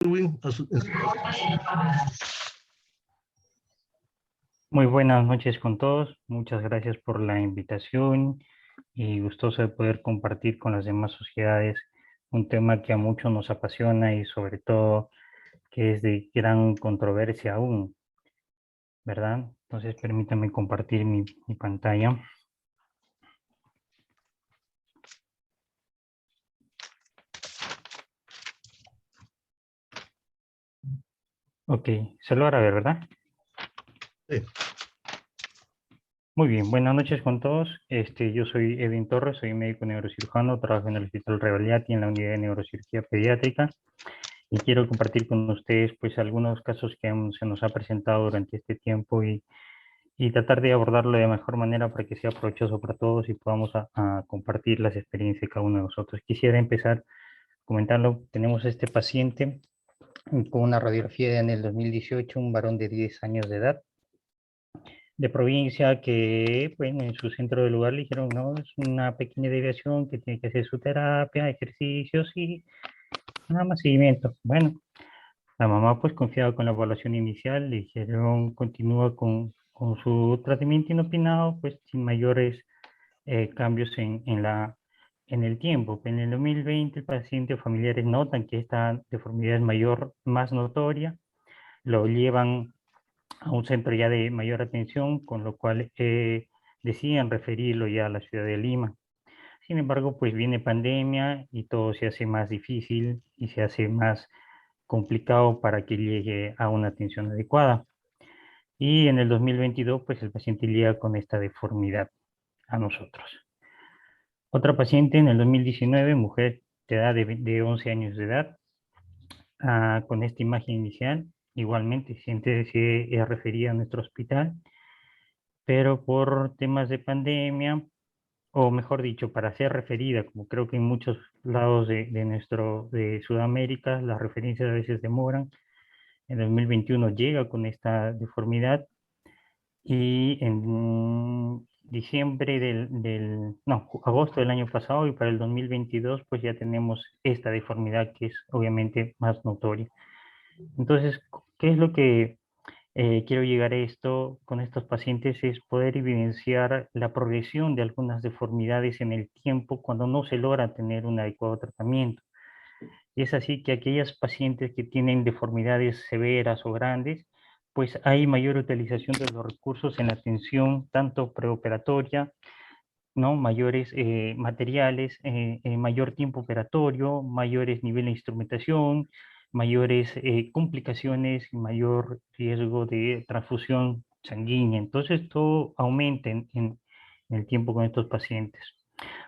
Edwin, Muy buenas noches con todos. Muchas gracias por la invitación y gustoso de poder compartir con las demás sociedades un tema que a muchos nos apasiona y sobre todo que es de gran controversia aún, ¿verdad? Entonces permítanme compartir mi pantalla. Ok, se logra ver, ¿verdad? sí. Muy bien, buenas noches con todos. Yo soy Edwin Torres, soy médico neurocirujano, trabajo en el Hospital Revalidati en la unidad de neurocirugía pediátrica. Y quiero compartir con ustedes pues algunos casos que se nos ha presentado durante este tiempo y tratar de abordarlo de mejor manera para que sea provechoso para todos y podamos a compartir las experiencias de cada uno de nosotros. Quisiera empezar comentando, tenemos este paciente con una radiografía en el 2018, un varón de 10 años de edad, de provincia que, bueno, en su centro de lugar le dijeron, no, es una pequeña deviación que tiene que hacer su terapia, ejercicios y nada más seguimiento. Bueno, la mamá, pues confiada con la evaluación inicial, le dijeron continúa con su tratamiento inopinado, pues sin mayores cambios en el tiempo. En el 2020, el paciente o familiares notan que esta deformidad es mayor, más notoria, lo llevan a un centro ya de mayor atención, con lo cual deciden referirlo ya a la ciudad de Lima. Sin embargo, pues viene pandemia y todo se hace más difícil y se hace más complicado para que llegue a una atención adecuada. Y en el 2022, pues el paciente llega con esta deformidad a nosotros. Otra paciente en el 2019, mujer de edad de 11 años de edad, con esta imagen inicial, igualmente se es referida a nuestro hospital, pero por temas de pandemia, o mejor dicho, para ser referida, como creo que en muchos lados de Sudamérica, las referencias a veces demoran. En 2021 llega con esta deformidad y en diciembre no, agosto del año pasado y para el 2022 pues ya tenemos esta deformidad que es obviamente más notoria. Entonces, ¿qué es lo que quiero llegar a esto con estos pacientes? Es poder evidenciar la progresión de algunas deformidades en el tiempo cuando no se logra tener un adecuado tratamiento. Y es así que aquellas pacientes que tienen deformidades severas o grandes, pues hay mayor utilización de los recursos en la atención tanto preoperatoria, ¿no? Mayores materiales, mayor tiempo operatorio, mayores niveles de instrumentación, mayores complicaciones y mayor riesgo de transfusión sanguínea. Entonces, todo aumenta en el tiempo con estos pacientes.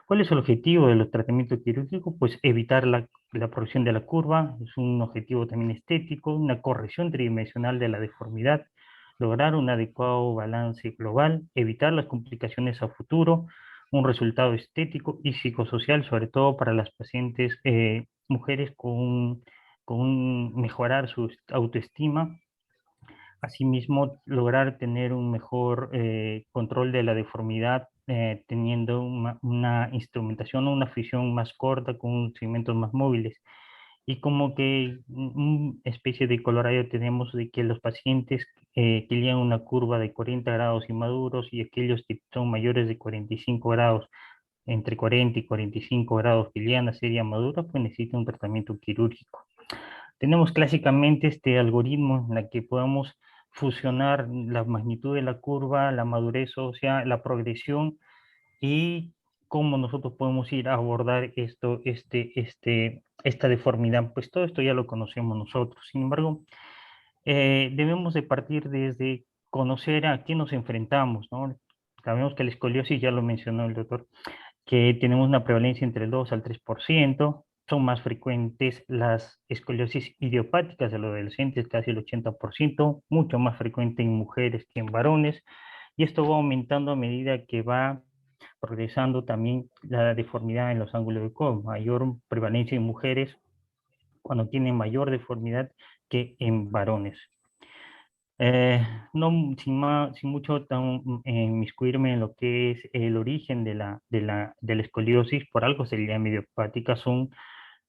¿Cuál es el objetivo de los tratamientos quirúrgicos? Pues evitar la progresión de la curva, es un objetivo también estético, una corrección tridimensional de la deformidad, lograr un adecuado balance global, evitar las complicaciones a futuro, un resultado estético y psicosocial, sobre todo para las pacientes mujeres mejorar su autoestima. Asimismo, lograr tener un mejor control de la deformidad, teniendo una instrumentación o una fusión más corta con segmentos más móviles. Y como que una especie de colorario tenemos de que los pacientes que llevan una curva de 40 grados inmaduros y aquellos que son mayores de 45 grados, entre 40 y 45 grados que llegan a serie madura, pues necesitan un tratamiento quirúrgico. Tenemos clásicamente este algoritmo en el que podamos fusionar la magnitud de la curva, la madurez ósea, la progresión y cómo nosotros podemos ir a abordar esta deformidad. Pues todo esto ya lo conocemos nosotros. Sin embargo, debemos de partir desde conocer a qué nos enfrentamos, ¿no? Sabemos que la escoliosis, ya lo mencionó el doctor, que tenemos una prevalencia entre el 2 al 3%. Son más frecuentes las escoliosis idiopáticas de los adolescentes, casi el 80%, mucho más frecuente en mujeres que en varones, y esto va aumentando a medida que va progresando también la deformidad en los ángulos de codo, mayor prevalencia en mujeres cuando tienen mayor deformidad que en varones. No, sin mucho inmiscuirme en lo que es el origen de la escoliosis, por algo se le llama idiopática, son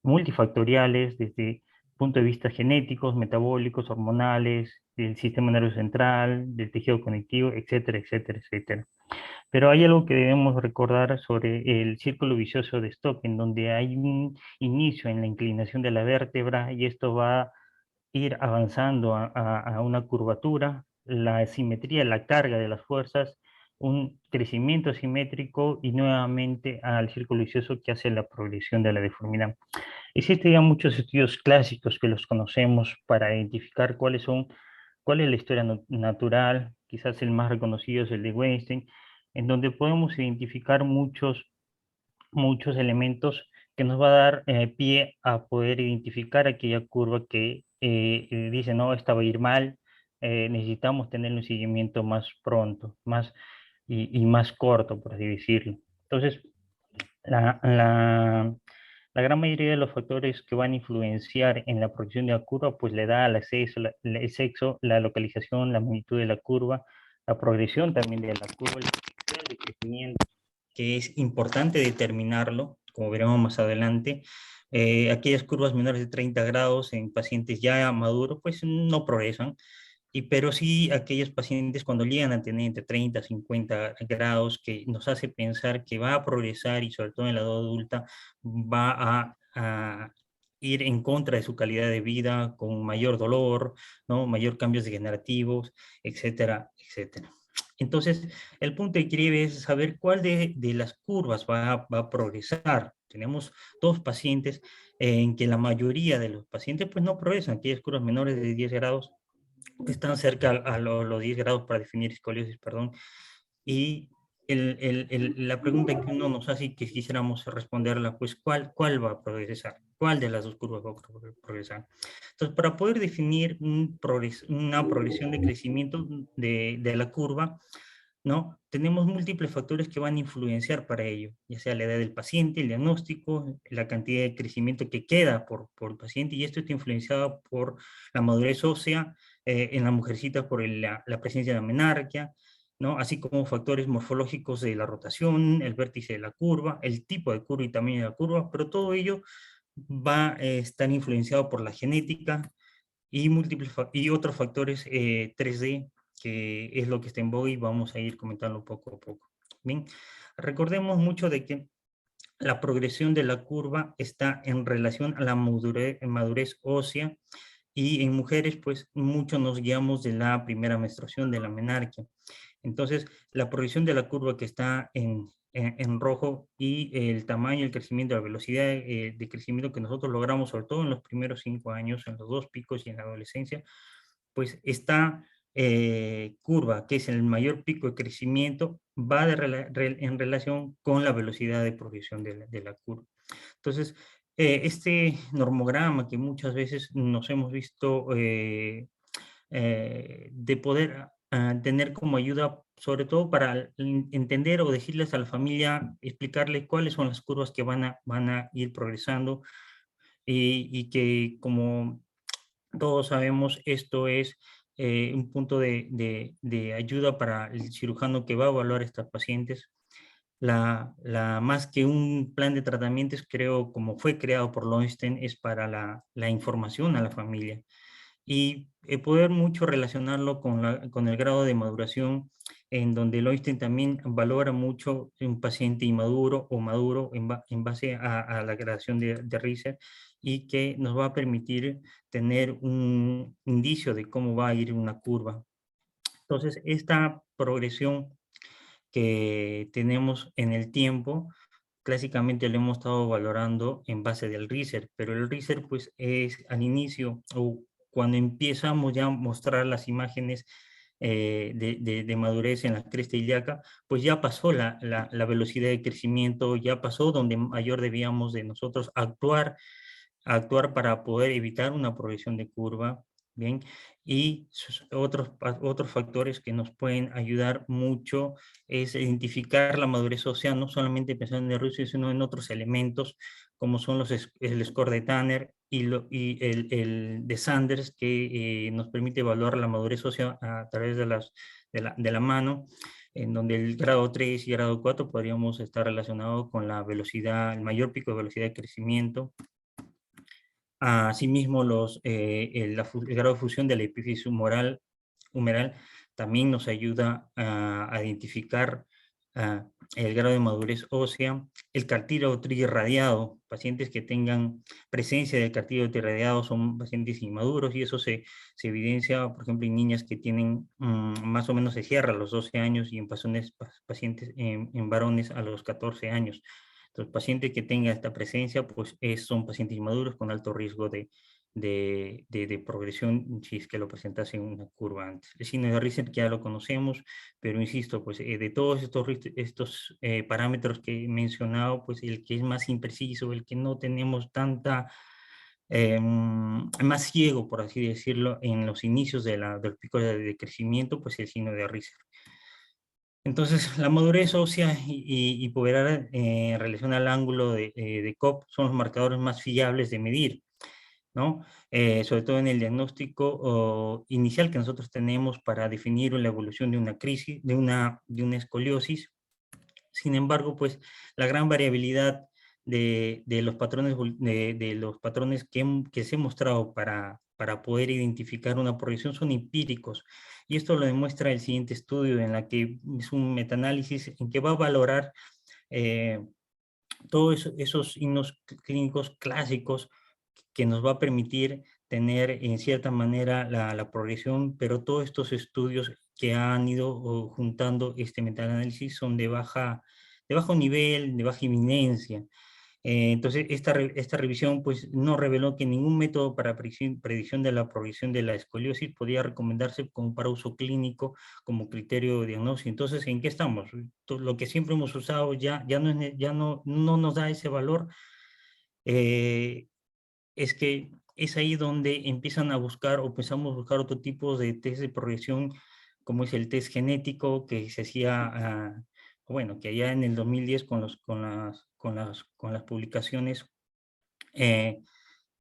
multifactoriales, desde punto de vista genéticos, metabólicos, hormonales, del sistema nervioso central, del tejido conectivo, etcétera, etcétera, etcétera. Pero hay algo que debemos recordar sobre el círculo vicioso de Stock, en donde hay un inicio en la inclinación de la vértebra y esto va a ir avanzando a una curvatura, la simetría, la carga de las fuerzas, un crecimiento simétrico y nuevamente al círculo vicioso que hace la progresión de la deformidad. Existen ya muchos estudios clásicos que los conocemos para identificar cuál es la historia natural, quizás el más reconocido es el de Weinstein, en donde podemos identificar muchos elementos que nos va a dar pie a poder identificar aquella curva que dice, no, esta va a ir mal, necesitamos tener un seguimiento más pronto, y más corto, por así decirlo. Entonces, la, la, la gran mayoría de los factores que van a influenciar en la progresión de la curva, pues le da al sexo, el sexo, la localización, la magnitud de la curva, la progresión también de la curva, el potencial de crecimiento, que es importante determinarlo, como veremos más adelante. Aquellas curvas menores de 30 grados en pacientes ya maduros, pues no progresan, pero sí aquellos pacientes cuando llegan a tener entre 30 y 50 grados, que nos hace pensar que va a progresar y sobre todo en la edad adulta va a ir en contra de su calidad de vida, con mayor dolor, ¿no? Mayor cambios degenerativos, etcétera, etcétera. Entonces, el punto de querer es saber cuál de las curvas va a progresar. Tenemos dos pacientes en que la mayoría de los pacientes pues no progresan, aquellas curvas menores de 10 grados están cerca a los 10 grados para definir escoliosis, perdón. Y la pregunta que uno nos hace y que quisiéramos responderla, pues, ¿cuál va a progresar? ¿Cuál de las dos curvas va a progresar? Entonces, para poder definir una progresión de crecimiento de la curva, ¿no? Tenemos múltiples factores que van a influenciar para ello, ya sea la edad del paciente, el diagnóstico, la cantidad de crecimiento que queda por el paciente, y esto está influenciado por la madurez ósea, en la mujercita por la presencia de la menarquia, ¿no? Así como factores morfológicos de la rotación, el vértice de la curva, el tipo de curva y tamaño de la curva, pero todo ello va a estar influenciado por la genética y, y otros factores 3D, que es lo que está en boga y vamos a ir comentando poco a poco. Bien, recordemos mucho de que la progresión de la curva está en relación a la madurez ósea, y en mujeres, pues, mucho nos guiamos de la primera menstruación, de la menarquia. Entonces, la progresión de la curva que está en rojo y el tamaño, el crecimiento, la velocidad de crecimiento que nosotros logramos, sobre todo en los primeros 5 años, en los dos picos y en la adolescencia, pues esta curva, que es el mayor pico de crecimiento, va en relación con la velocidad de progresión de la curva. Entonces, este normograma que muchas veces nos hemos visto de poder tener como ayuda, sobre todo para entender o decirles a la familia, explicarle cuáles son las curvas que van a ir progresando, y que, como todos sabemos, esto es un punto de ayuda para el cirujano que va a evaluar a estas pacientes. Más que un plan de tratamientos, creo, como fue creado por Lowenstein, es para la información a la familia, y poder mucho relacionarlo con el grado de maduración, en donde el Einstein también valora mucho un paciente inmaduro o maduro en base a la gradación de Richter, y que nos va a permitir tener un indicio de cómo va a ir una curva. Entonces, esta progresión que tenemos en el tiempo, clásicamente lo hemos estado valorando en base del Richter, pero el Richter pues es al inicio, o cuando empezamos ya a mostrar las imágenes de madurez en la cresta ilíaca, pues ya pasó la velocidad de crecimiento, ya pasó donde mayor debíamos de nosotros actuar para poder evitar una progresión de curva, ¿bien? Y otros factores que nos pueden ayudar mucho es identificar la madurez ósea, no solamente pensando en el RUSI, sino en otros elementos, como son el score de Tanner y el de Sanders, que nos permite evaluar la madurez ósea a través de la mano, en donde el grado 3 y grado 4 podríamos estar relacionados con la velocidad, el mayor pico de velocidad de crecimiento. Asimismo, el grado de fusión de la epífisis humeral también nos ayuda a identificar ah, el grado de madurez ósea. El cartílago triirradiado, pacientes que tengan presencia del cartílago triirradiado son pacientes inmaduros, y eso se evidencia, por ejemplo, en niñas que tienen más o menos se cierra a los 12 años, y en pacientes en varones a los 14 años. Entonces, paciente que tenga esta presencia, pues son pacientes inmaduros con alto riesgo de progresión si es que lo presentase en una curva antes. El signo de Richter ya lo conocemos, pero insisto, pues de todos estos parámetros que he mencionado, pues el que es más impreciso, el que no tenemos más ciego, por así decirlo, en los inicios del pico de crecimiento, pues el signo de Richter. Entonces, la madurez ósea y puberal en relación al ángulo de Cobb son los marcadores más fiables de medir, ¿no? Sobre todo en el diagnóstico inicial que nosotros tenemos para definir la evolución de una crisis, de una escoliosis. Sin embargo, pues la gran variabilidad de los patrones, de los patrones que se han mostrado para poder identificar una progresión son empíricos. Y esto lo demuestra el siguiente estudio, en la que es un metaanálisis en que va a valorar eh, todos esos signos clínicos clásicos que nos va a permitir tener en cierta manera la progresión, pero todos estos estudios que han ido juntando este metaanálisis son de bajo nivel, de baja inminencia. Entonces, esta revisión pues, no reveló que ningún método para predicción de la progresión de la escoliosis podía recomendarse como para uso clínico como criterio de diagnóstico. Entonces, ¿en qué estamos? Lo que siempre hemos usado ya no nos da ese valor. Es que es ahí donde empiezan a buscar o empezamos a buscar otro tipo de test de progresión, como es el test genético que se hacía, bueno, que allá en el 2010 con las publicaciones eh,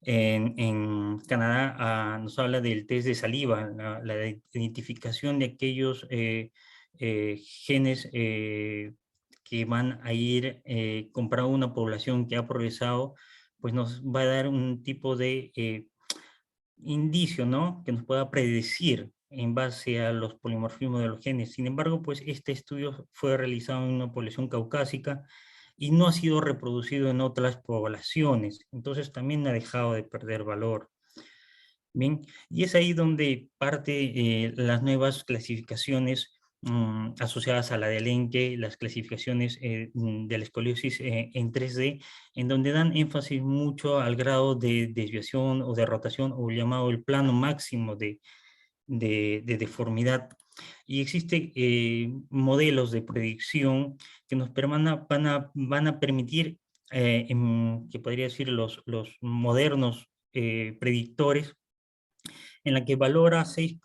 en Canadá nos habla del test de saliva, la identificación de aquellos genes que van a ir comparado a una población que ha progresado, pues nos va a dar un tipo de indicio, ¿no? Que nos pueda predecir en base a los polimorfismos de los genes. Sin embargo, pues este estudio fue realizado en una población caucásica y no ha sido reproducido en otras poblaciones. Entonces también ha dejado de perder valor. Bien, y es ahí donde parte las nuevas clasificaciones asociadas a la de Elenque, las clasificaciones de la escoliosis en 3D, en donde dan énfasis mucho al grado de desviación o de rotación, o llamado el plano máximo de deformidad. Y existen modelos de predicción que nos van a permitir, que podría decir los modernos predictores, en la que valora 6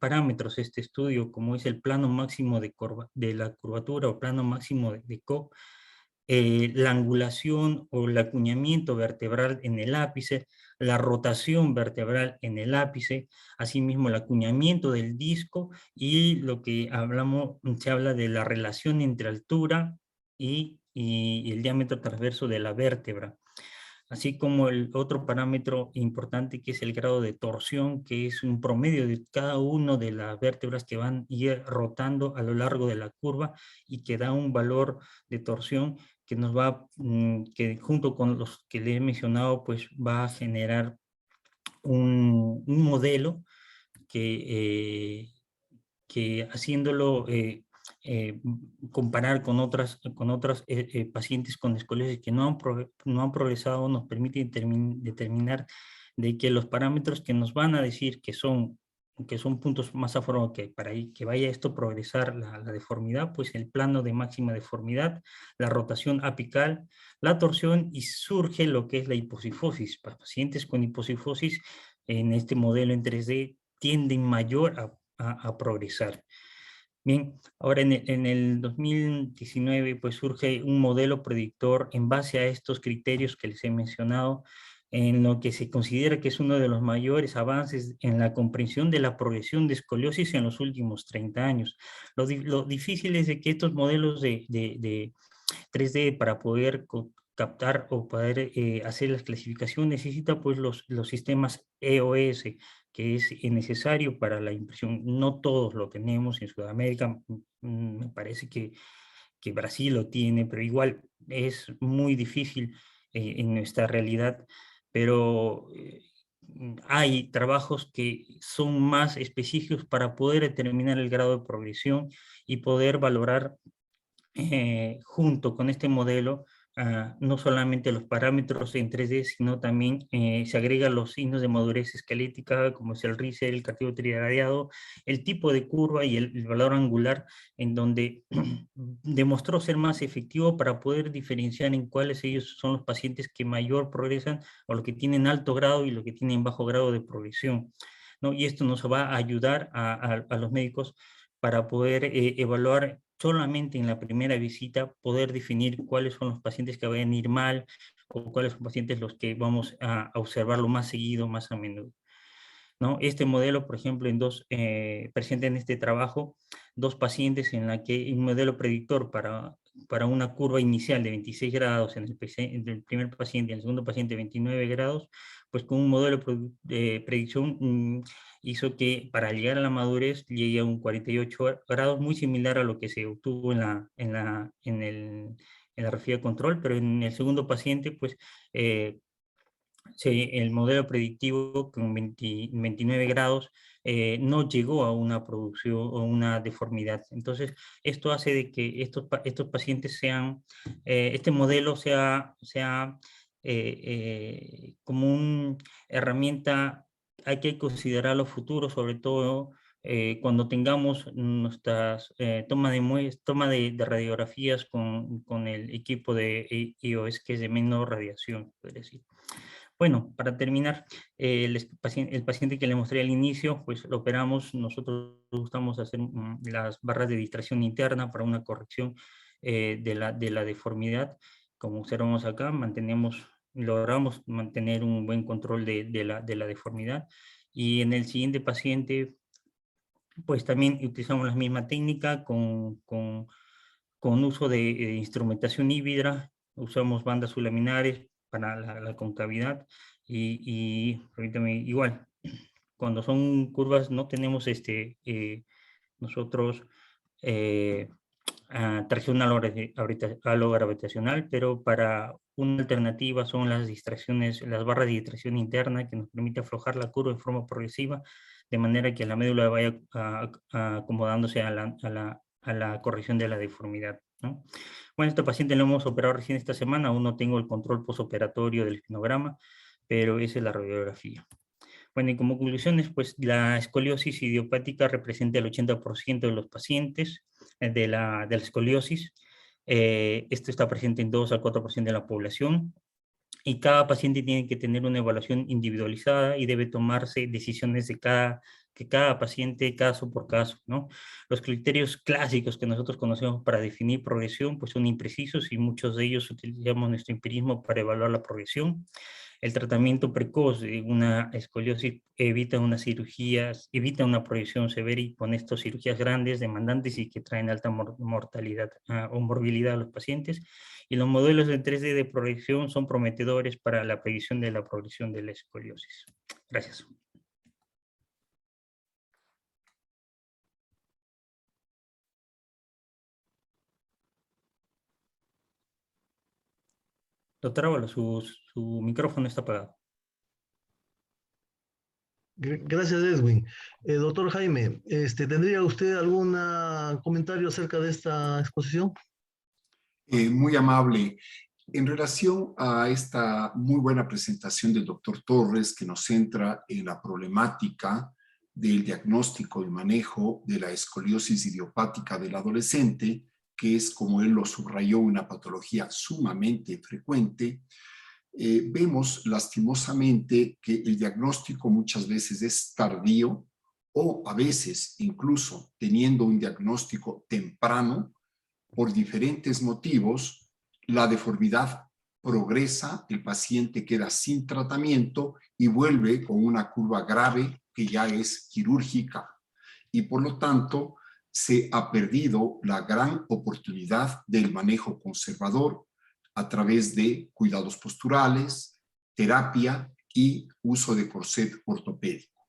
parámetros este estudio, como es el plano máximo de la curvatura o plano máximo de Cobb, la angulación o el acuñamiento vertebral en el ápice, la rotación vertebral en el ápice, asimismo el acuñamiento del disco, y lo que se habla de la relación entre altura y el diámetro transverso de la vértebra, así como el otro parámetro importante, que es el grado de torsión, que es un promedio de cada una de las vértebras que van a ir rotando a lo largo de la curva, y que da un valor de torsión que nos va, que junto con los que le he mencionado, pues va a generar un modelo que haciéndolo comparar con otras pacientes con escoliosis que no han progresado, nos permite determinar de que los parámetros que nos van a decir que son puntos más a favor, que para que vaya esto a progresar la deformidad, pues el plano de máxima deformidad, la rotación apical, la torsión, y surge lo que es la hipocifosis. Para pacientes con hipocifosis, en este modelo en 3D, tienden mayor a progresar. Bien, ahora en el 2019 pues surge un modelo predictor en base a estos criterios que les he mencionado, en lo que se considera que es uno de los mayores avances en la comprensión de la progresión de escoliosis en los últimos 30 años. Lo difícil es de que estos modelos de 3D, para poder captar o poder hacer las clasificaciones, necesita pues los sistemas EOS, que es necesario para la impresión. No todos lo tenemos en Sudamérica, me parece que Brasil lo tiene, pero igual es muy difícil en nuestra realidad, pero hay trabajos que son más específicos para poder determinar el grado de progresión y poder valorar junto con este modelo, no solamente los parámetros en 3D, sino también se agregan los signos de madurez esquelética, como es el RISE, el cartílago trigradiado, el tipo de curva y el valor angular, en donde demostró ser más efectivo para poder diferenciar en cuáles ellos son los pacientes que mayor progresan, o los que tienen alto grado y los que tienen bajo grado de progresión, ¿no? Y esto nos va a ayudar a los médicos para poder evaluar solamente en la primera visita, poder definir cuáles son los pacientes que vayan a ir mal o cuáles son los pacientes los que vamos a observarlo más seguido, más a menudo, ¿no? Este modelo, por ejemplo, presenta en este trabajo dos pacientes en la que un modelo predictor para una curva inicial de 26 grados en el primer paciente y en el segundo paciente 29 grados, pues con un modelo de predicción hizo que para llegar a la madurez llegue a un 48 grados, muy similar a lo que se obtuvo en la refrigerio de control, pero en el segundo paciente, pues el modelo predictivo con 29 grados no llegó a una producción o una deformidad. Entonces, esto hace de que estos pacientes este modelo sea como una herramienta. Hay que considerar los futuros, sobre todo cuando tengamos nuestras toma de radiografías con el equipo de IOS, que es de menor radiación, podría decir. Bueno, para terminar, el paciente que le mostré al inicio, pues lo operamos, nosotros gustamos hacer las barras de distracción interna para una corrección de la deformidad. Como observamos acá, logramos mantener un buen control de la deformidad. Y en el siguiente paciente, pues también utilizamos la misma técnica con uso de instrumentación híbrida, usamos bandas sublaminares para la concavidad permítame, igual, cuando son curvas no tenemos nosotros eh, tracción alogravitacional, pero para una alternativa son las distracciones, las barras de distracción interna que nos permite aflojar la curva de forma progresiva, de manera que la médula vaya acomodándose a la corrección de la deformidad, ¿no? Bueno, este paciente lo hemos operado recién esta semana, aún no tengo el control postoperatorio del esquinograma, pero esa es la radiografía. Bueno, y como conclusiones, pues la escoliosis idiopática representa el 80% de los pacientes de la escoliosis. Esto está presente en 2 al 4% de la población, y cada paciente tiene que tener una evaluación individualizada y debe tomarse decisiones que cada paciente, caso por caso, ¿no? Los criterios clásicos que nosotros conocemos para definir progresión, pues son imprecisos, y muchos de ellos utilizamos nuestro empirismo para evaluar la progresión. El tratamiento precoz de una escoliosis evita evita una progresión severa, y con estas cirugías grandes, demandantes y que traen alta mortalidad o morbilidad a los pacientes. Y los modelos de 3D de proyección son prometedores para la predicción de la progresión de la escoliosis. Gracias. Doctor Ábalos, su micrófono está apagado. Gracias, Edwin. Doctor Jaime, ¿tendría usted algún comentario acerca de esta exposición? Muy amable. En relación a esta muy buena presentación del doctor Torres, que nos centra en la problemática del diagnóstico y manejo de la escoliosis idiopática del adolescente, que es, como él lo subrayó, una patología sumamente frecuente, vemos lastimosamente que el diagnóstico muchas veces es tardío, o a veces incluso teniendo un diagnóstico temprano, por diferentes motivos, la deformidad progresa, el paciente queda sin tratamiento y vuelve con una curva grave que ya es quirúrgica. Y por lo tanto, se ha perdido la gran oportunidad del manejo conservador, a través de cuidados posturales, terapia y uso de corset ortopédico.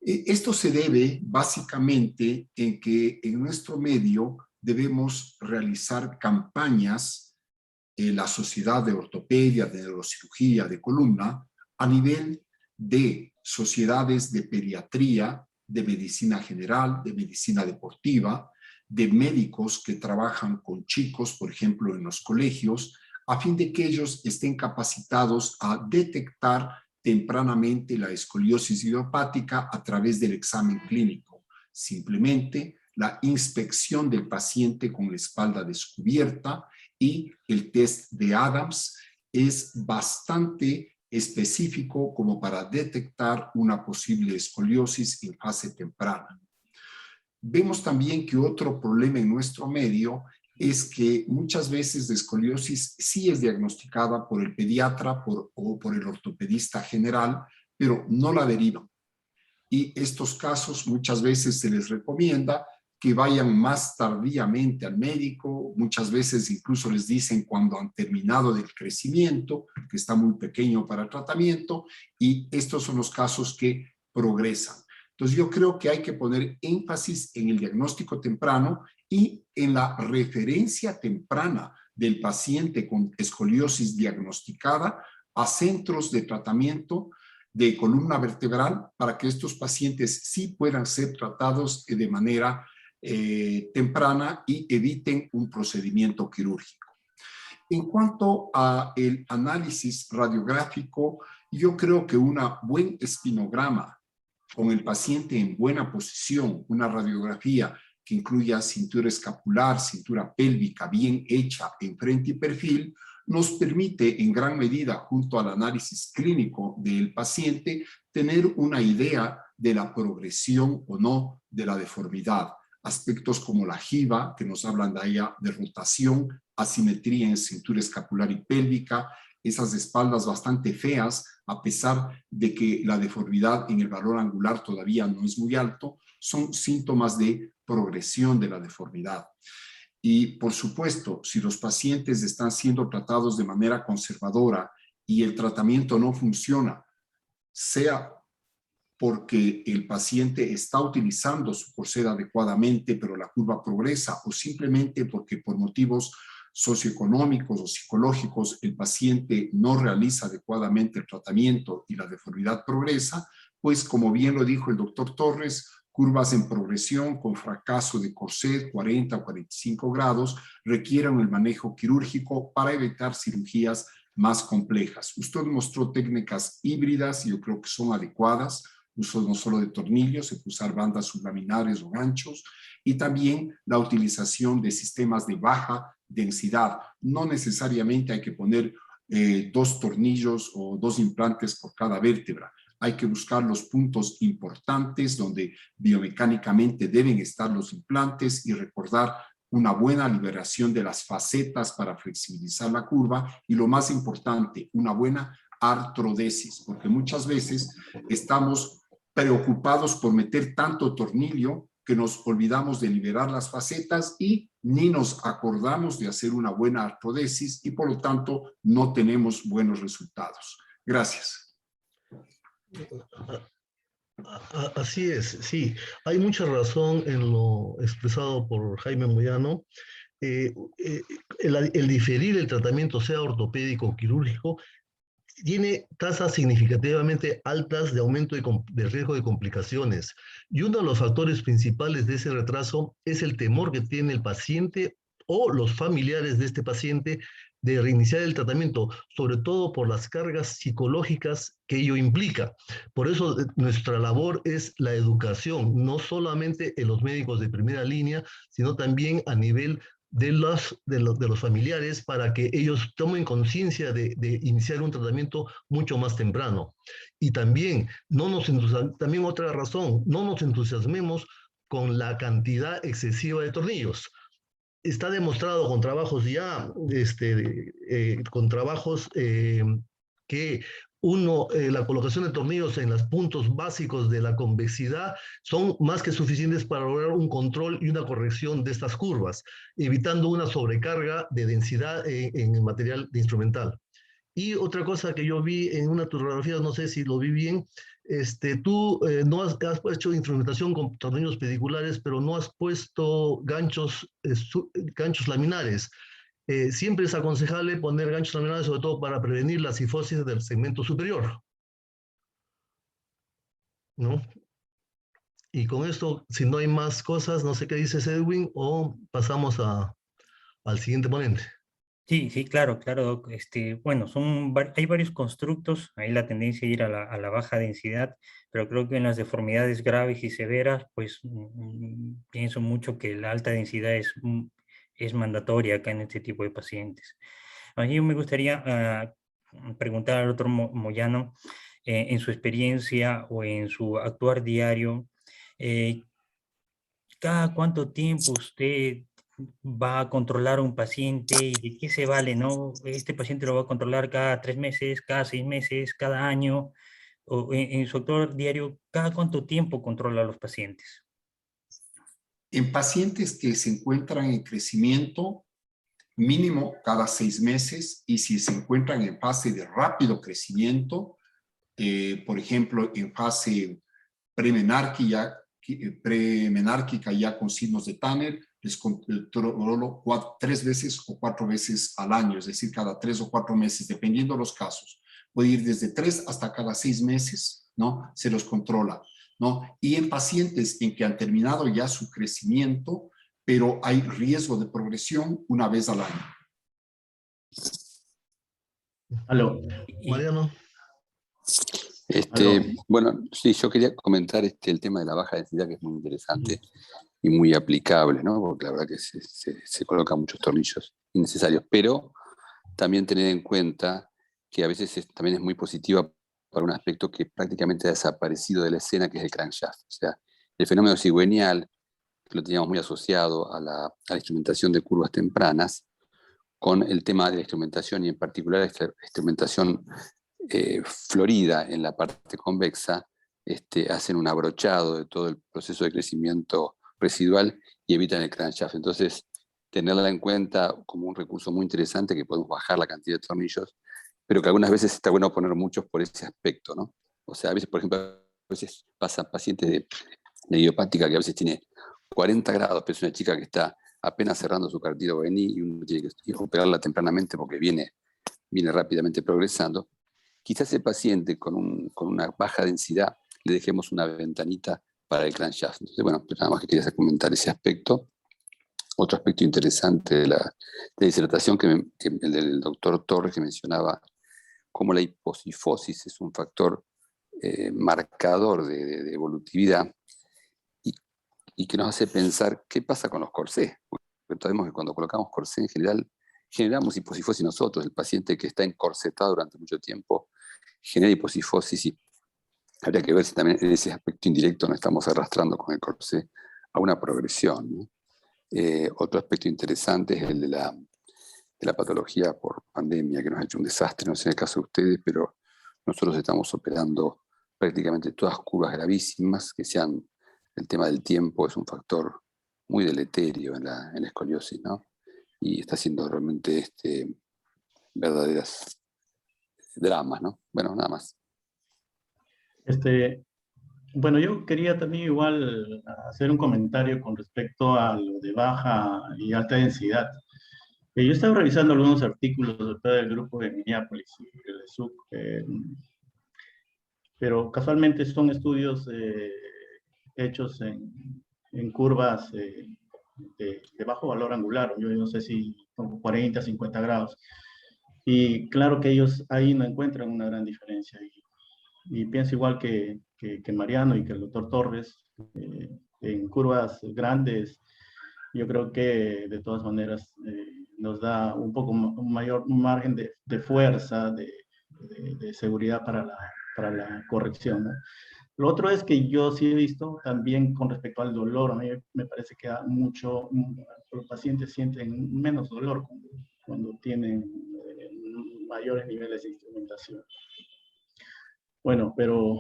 Esto se debe básicamente en que en nuestro medio debemos realizar campañas en la Sociedad de Ortopedia, de Neurocirugía, de Columna, a nivel de sociedades de pediatría, de medicina general, de medicina deportiva, de médicos que trabajan con chicos, por ejemplo, en los colegios, a fin de que ellos estén capacitados a detectar tempranamente la escoliosis idiopática a través del examen clínico. Simplemente la inspección del paciente con la espalda descubierta y el test de Adams es bastante específico como para detectar una posible escoliosis en fase temprana. Vemos también que otro problema en nuestro medio es que muchas veces la escoliosis sí es diagnosticada por el pediatra o por el ortopedista general, pero no la derivan. Y estos casos muchas veces se les recomienda que vayan más tardíamente al médico, muchas veces incluso les dicen cuando han terminado del crecimiento, que está muy pequeño para tratamiento, y estos son los casos que progresan. Entonces yo creo que hay que poner énfasis en el diagnóstico temprano y en la referencia temprana del paciente con escoliosis diagnosticada a centros de tratamiento de columna vertebral para que estos pacientes sí puedan ser tratados de manera temprana y eviten un procedimiento quirúrgico. En cuanto al análisis radiográfico, yo creo que un buen espinograma con el paciente en buena posición, una radiografía que incluya cintura escapular, cintura pélvica bien hecha en frente y perfil, nos permite en gran medida, junto al análisis clínico del paciente, tener una idea de la progresión o no de la deformidad. Aspectos como la jiba, que nos hablan de allá de rotación, asimetría en cintura escapular y pélvica, esas espaldas bastante feas, a pesar de que la deformidad en el valor angular todavía no es muy alto, son síntomas de progresión de la deformidad. Y por supuesto, si los pacientes están siendo tratados de manera conservadora y el tratamiento no funciona, sea porque el paciente está utilizando su corset adecuadamente, pero la curva progresa, o simplemente porque por motivos socioeconómicos o psicológicos el paciente no realiza adecuadamente el tratamiento y la deformidad progresa, pues como bien lo dijo el doctor Torres, curvas en progresión con fracaso de corset 40 o 45 grados requieren el manejo quirúrgico para evitar cirugías más complejas. Usted mostró técnicas híbridas y yo creo que son adecuadas, uso no solo de tornillos, se puede usar bandas sublaminares o ganchos, y también la utilización de sistemas de baja densidad. No necesariamente hay que poner 2 tornillos o 2 implantes por cada vértebra. Hay que buscar los puntos importantes donde biomecánicamente deben estar los implantes y recordar una buena liberación de las facetas para flexibilizar la curva y lo más importante, una buena artrodesis, porque muchas veces estamos preocupados por meter tanto tornillo que nos olvidamos de liberar las facetas y ni nos acordamos de hacer una buena artrodesis y por lo tanto no tenemos buenos resultados. Gracias. Así es, sí. Hay mucha razón en lo expresado por Jaime Moyano. El diferir el tratamiento, sea ortopédico o quirúrgico, tiene tasas significativamente altas de aumento de riesgo de complicaciones. Y uno de los factores principales de ese retraso es el temor que tiene el paciente o los familiares de este paciente de reiniciar el tratamiento, sobre todo por las cargas psicológicas que ello implica. Por eso nuestra labor es la educación, no solamente en los médicos de primera línea, sino también a nivel de los familiares para que ellos tomen conciencia de iniciar un tratamiento mucho más temprano. Y también, también otra razón, no nos entusiasmemos con la cantidad excesiva de tornillos. Está demostrado con trabajos ya, con trabajos que uno, la colocación de tornillos en los puntos básicos de la convexidad son más que suficientes para lograr un control y una corrección de estas curvas, evitando una sobrecarga de densidad en el material instrumental. Y otra cosa que yo vi en una de tus radiografías, no sé si lo vi bien, tú no has hecho instrumentación con tornillos pediculares, pero no has puesto ganchos, ganchos laminares. Siempre es aconsejable poner ganchos laminares, sobre todo para prevenir la cifosis del segmento superior, ¿no? Y con esto, si no hay más cosas, no sé qué dices, Edwin, o pasamos al siguiente ponente. Sí, sí, claro, claro, Doc. Bueno, hay varios constructos, hay la tendencia a ir a la baja densidad, pero creo que en las deformidades graves y severas, pues pienso mucho que la alta densidad es mandatoria acá en este tipo de pacientes. A mí me gustaría preguntar al doctor Moyano, en su experiencia o en su actuar diario, eh, ¿cada cuánto tiempo usted va a controlar a un paciente y de qué se vale, no? Este paciente lo va a controlar cada 3 meses, cada 6 meses, cada año, o en su actuar diario, ¿cada cuánto tiempo controla a los pacientes? En pacientes que se encuentran en crecimiento, mínimo cada 6 meses, y si se encuentran en fase de rápido crecimiento, por ejemplo, en fase premenárquica ya con signos de Tanner, les controlo 3 veces o 4 veces al año, es decir, cada 3 o 4 meses, dependiendo de los casos. Puede ir desde 3 hasta cada 6 meses, ¿no? Se los controla, ¿no? Y en pacientes en que han terminado ya su crecimiento, pero hay riesgo de progresión, una vez al año. Aló. Mariano. Aló. Bueno, sí, yo quería comentar el tema de la baja densidad, que es muy interesante y muy aplicable, ¿no? Porque la verdad que se colocan muchos tornillos innecesarios, pero también tener en cuenta que a veces también es muy positiva para un aspecto que prácticamente ha desaparecido de la escena, que es el crankshaft. O sea, el fenómeno cigüeñal, que lo teníamos muy asociado a la instrumentación de curvas tempranas, con el tema de la instrumentación y en particular esta instrumentación florida en la parte convexa, hacen un abrochado de todo el proceso de crecimiento residual y evitan el crankshaft. Entonces, tenerla en cuenta como un recurso muy interesante, que podemos bajar la cantidad de tornillos, pero que algunas veces está bueno poner muchos por ese aspecto, ¿no? O sea, a veces, por ejemplo, a veces pasan pacientes de idiopática que a veces tiene 40 grados, pero es una chica que está apenas cerrando su cartílago vení y uno tiene que operarla tempranamente porque viene rápidamente progresando. Quizás ese paciente con una baja densidad le dejemos una ventanita para el crankshaft. Entonces, bueno, nada más que quería comentar ese aspecto. Otro aspecto interesante de la disertación, el del doctor Torres, que mencionaba cómo la hipocifosis es un factor marcador de evolutividad y que nos hace pensar qué pasa con los corsés. Porque sabemos que cuando colocamos corsé en general, generamos hipocifosis nosotros. El paciente que está encorsetado durante mucho tiempo genera hipocifosis, y habría que ver si también en ese aspecto indirecto nos estamos arrastrando con el corsé a una progresión, ¿no? Otro aspecto interesante es el de la patología por pandemia, que nos ha hecho un desastre, no sé en el caso de ustedes, pero nosotros estamos operando prácticamente todas curvas gravísimas, que sean el tema del tiempo es un factor muy deleterio en la escoliosis, ¿no? Y está haciendo realmente verdaderas dramas, ¿no? Bueno, nada más. Bueno, yo quería también igual hacer un comentario con respecto a lo de baja y alta densidad. Yo estaba revisando algunos artículos del grupo de Minneapolis y el de SUC, pero casualmente son estudios hechos en curvas de bajo valor angular, yo no sé si como 40, 50 grados. Y claro que ellos ahí no encuentran una gran diferencia. Y pienso igual que Mariano y que el doctor Torres, en curvas grandes, yo creo que de todas maneras nos da un poco un mayor margen de fuerza, de seguridad para la corrección, ¿no? Lo otro es que yo sí he visto también con respecto al dolor, a mí me parece que los pacientes sienten menos dolor cuando tienen mayores niveles de instrumentación. Bueno, pero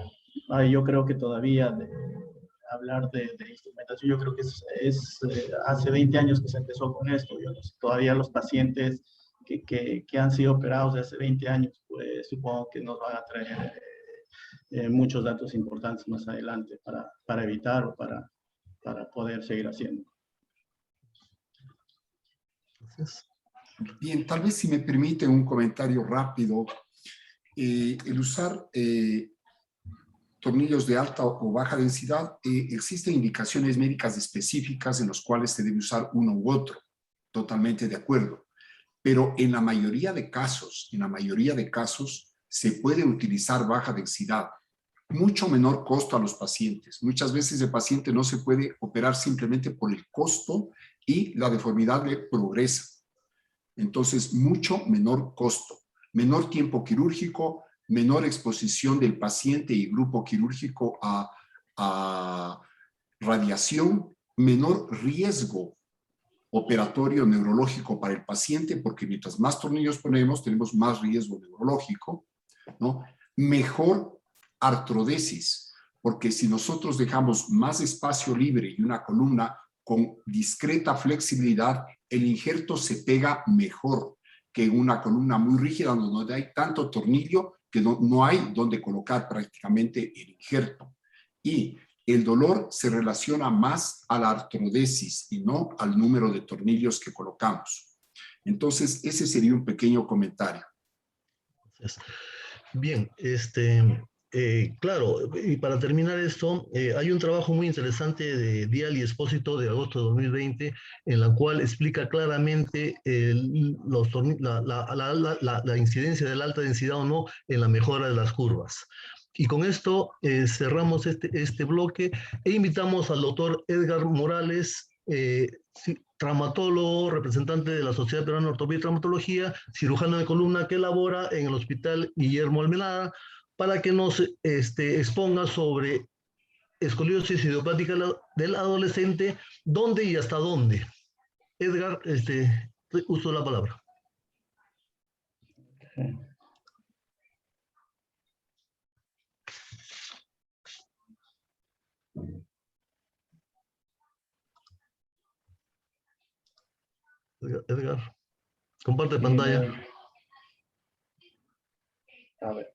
yo creo que todavía hablar de instrumentación, yo creo que hace 20 años que se empezó con esto. Yo no sé, todavía los pacientes que han sido operados de hace 20 años, pues supongo que nos van a traer muchos datos importantes más adelante para evitar o para poder seguir haciendo. Gracias. Bien, tal vez si me permite un comentario rápido, el usar tornillos de alta o baja densidad, existen indicaciones médicas específicas en las cuales se debe usar uno u otro, totalmente de acuerdo, pero en la mayoría de casos, se puede utilizar baja densidad, mucho menor costo a los pacientes. Muchas veces el paciente no se puede operar simplemente por el costo y la deformidad le progresa. Entonces, mucho menor costo, menor tiempo quirúrgico, menor exposición del paciente y grupo quirúrgico a radiación, menor riesgo operatorio neurológico para el paciente, porque mientras más tornillos ponemos, tenemos más riesgo neurológico, ¿no? Mejor artrodesis, porque si nosotros dejamos más espacio libre y una columna con discreta flexibilidad, el injerto se pega mejor que en una columna muy rígida donde hay tanto tornillo que no hay donde colocar prácticamente el injerto. Y el dolor se relaciona más a la artrodesis y no al número de tornillos que colocamos. Entonces, ese sería un pequeño comentario. Bien, claro, y para terminar esto, hay un trabajo muy interesante de Dial y Espósito de agosto de 2020, en la cual explica claramente la incidencia de la alta densidad o no en la mejora de las curvas. Y con esto cerramos este bloque e invitamos al doctor Edgar Morales, traumatólogo, representante de la Sociedad Peruana de Ortopedia y Traumatología, cirujano de columna que labora en el Hospital Guillermo Almenara, para que nos exponga sobre escoliosis idiopática del adolescente, dónde y hasta dónde. Edgar, uso la palabra. Edgar, comparte pantalla. A ver.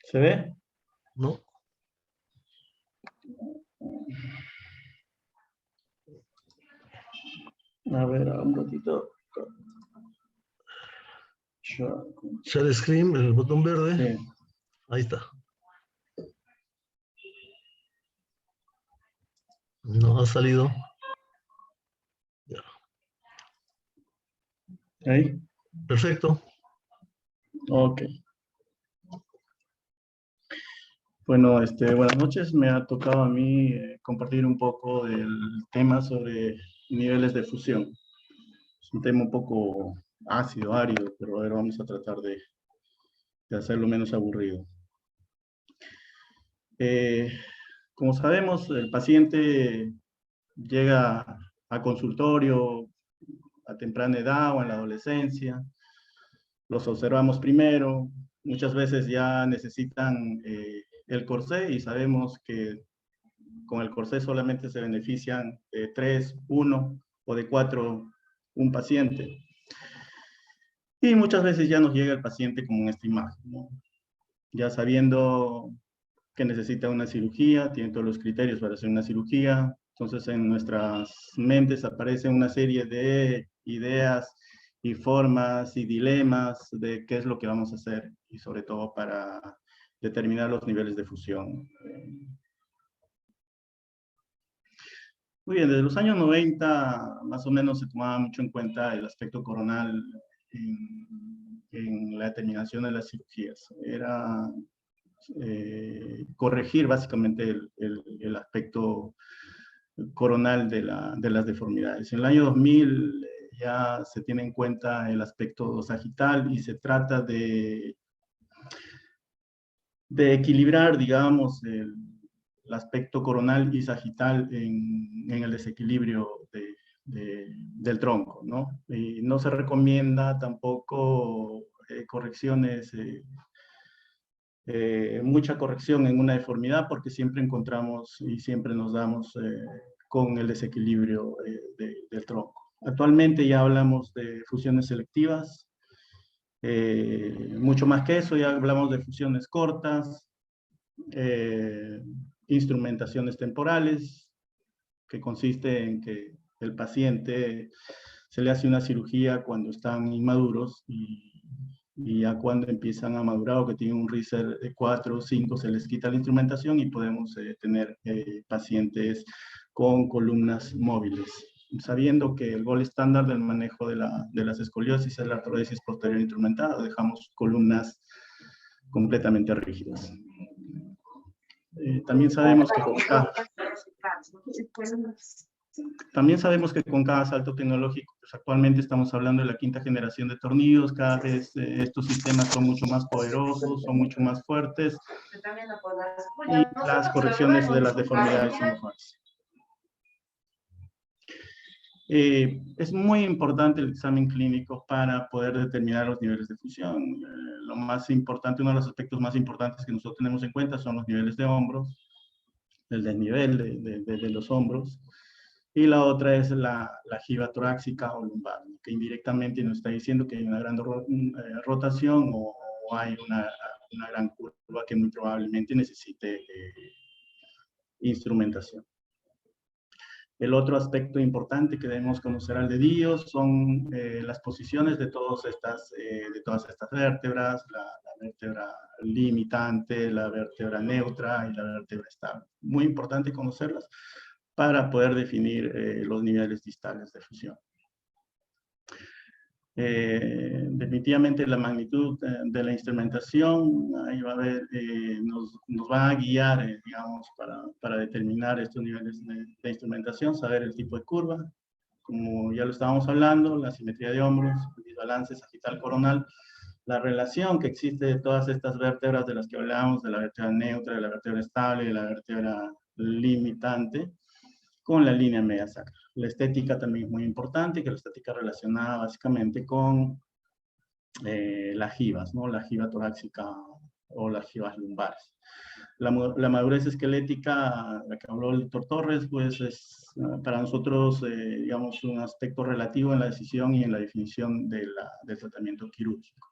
¿Se ve? No. A ver, un ratito. Share screen, el botón verde. Sí. Ahí está. No ha salido. Ya. Ahí. Perfecto. Ok. Bueno, buenas noches. Me ha tocado a mí compartir un poco del tema sobre niveles de fusión. Es un tema un poco ácido, árido, pero a ver, vamos a tratar de hacerlo menos aburrido. Como sabemos, el paciente llega a consultorio a temprana edad o en la adolescencia. Los observamos primero. Muchas veces ya necesitan el corsé y sabemos que con el corsé solamente se benefician de 3, 1 o de 4 un paciente. Y muchas veces ya nos llega el paciente como en esta imagen, ¿no? Ya sabiendo que necesita una cirugía, tiene todos los criterios para hacer una cirugía. Entonces en nuestras mentes aparecen una serie de ideas y formas y dilemas de qué es lo que vamos a hacer y sobre todo para determinar los niveles de fusión. Muy bien, desde los años 90 más o menos se tomaba mucho en cuenta el aspecto coronal en la determinación de las cirugías. Era corregir básicamente el aspecto coronal de las deformidades. En el año 2000 ya se tiene en cuenta el aspecto sagital y se trata de equilibrar, digamos, el aspecto coronal y sagital en el desequilibrio del tronco, ¿no? Y no se recomienda tampoco correcciones, mucha corrección en una deformidad, porque siempre encontramos y siempre nos damos con el desequilibrio del tronco. Actualmente ya hablamos de fusiones selectivas, mucho más que eso, ya hablamos de fusiones cortas, instrumentaciones temporales, que consiste en que el paciente se le hace una cirugía cuando están inmaduros y ya cuando empiezan a madurar o que tienen un RISER de 4 o 5 se les quita la instrumentación y podemos tener pacientes con columnas móviles. Sabiendo que el gold estándar del manejo de las escoliosis es la artrodesis posterior instrumentada, dejamos columnas completamente rígidas. También sabemos que con cada salto tecnológico, pues actualmente estamos hablando de la 5ª generación de tornillos, cada vez estos sistemas son mucho más poderosos, son mucho más fuertes, y las correcciones de las deformidades son mejores. Es muy importante el examen clínico para poder determinar los niveles de fusión. Lo más importante, uno de los aspectos más importantes que nosotros tenemos en cuenta son los niveles de hombros, el desnivel de los hombros, y la otra es la jiba torácica o lumbar, que indirectamente nos está diciendo que hay una gran rotación o hay una gran curva que muy probablemente necesite instrumentación. El otro aspecto importante que debemos conocer al dedillo son las posiciones de todas estas vértebras, la vértebra limitante, la vértebra neutra y la vértebra estable. Muy importante conocerlas para poder definir los niveles distales de fusión. Definitivamente la magnitud de la instrumentación ahí va a haber, nos va a guiar, digamos, para determinar estos niveles de instrumentación, saber el tipo de curva, como ya lo estábamos hablando, la simetría de hombros, el desbalance sagital coronal, la relación que existe de todas estas vértebras de las que hablábamos, de la vértebra neutra, de la vértebra estable, de la vértebra limitante, con la línea media sacra. La estética también es muy importante, que la estética relacionada básicamente con las jibas, ¿no? La jiba torácica o las jibas lumbares. La madurez esquelética, la que habló el doctor Torres, pues es para nosotros, digamos, un aspecto relativo en la decisión y en la definición del tratamiento quirúrgico.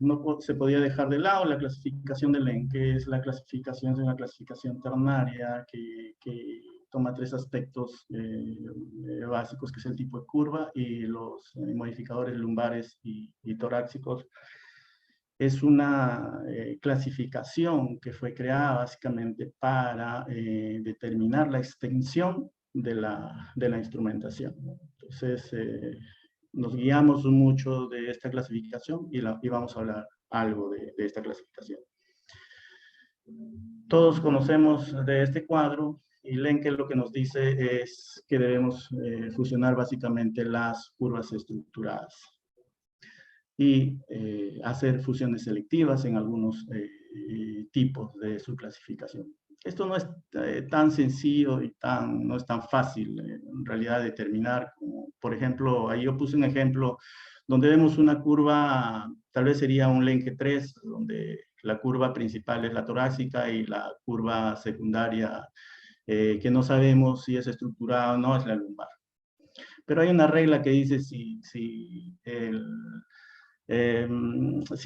No se podía dejar de lado la clasificación de Lenk, que es la clasificación, es una clasificación ternaria que toma 3 aspectos básicos, que es el tipo de curva y los modificadores lumbares y torácicos. Es una clasificación que fue creada básicamente para determinar la extensión de la instrumentación. Entonces, nos guiamos mucho de esta clasificación y vamos a hablar algo de esta clasificación. Todos conocemos de este cuadro y Lenke lo que nos dice es que debemos fusionar básicamente las curvas estructuradas y hacer fusiones selectivas en algunos tipos de su clasificación. Esto no es tan sencillo y no es tan fácil en realidad determinar. Como, por ejemplo, ahí yo puse un ejemplo donde vemos una curva, tal vez sería un Lenke 3, donde la curva principal es la torácica y la curva secundaria, que no sabemos si es estructurada o no, es la lumbar. Pero hay una regla que dice si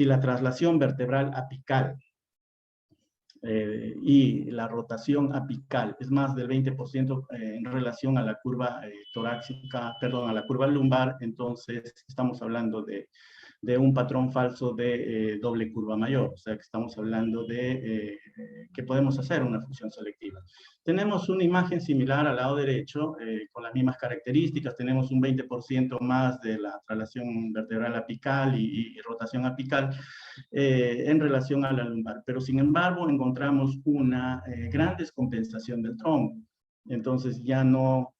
la traslación vertebral apical y la rotación apical es más del 20% en relación a la curva torácica, perdón, a la curva lumbar, entonces estamos hablando de un patrón falso de doble curva mayor, o sea que estamos hablando de que podemos hacer una fusión selectiva. Tenemos una imagen similar al lado derecho, con las mismas características, tenemos un 20% más de la traslación vertebral apical y rotación apical en relación a la lumbar, pero sin embargo encontramos una gran descompensación del tronco, entonces ya no,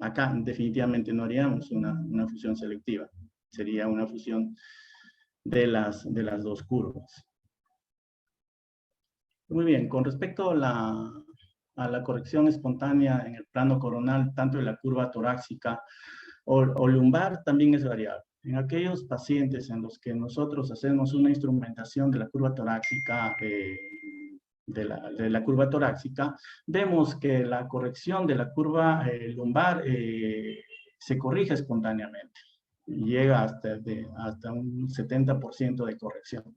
acá definitivamente no haríamos una fusión selectiva, sería una fusión de las 2 curvas. Muy bien, con respecto a la corrección espontánea en el plano coronal, tanto de la curva torácica o lumbar también es variable. En aquellos pacientes en los que nosotros hacemos una instrumentación de la curva torácica, de la curva torácica, vemos que la corrección de la curva lumbar se corrige espontáneamente. Llega hasta un 70% de corrección.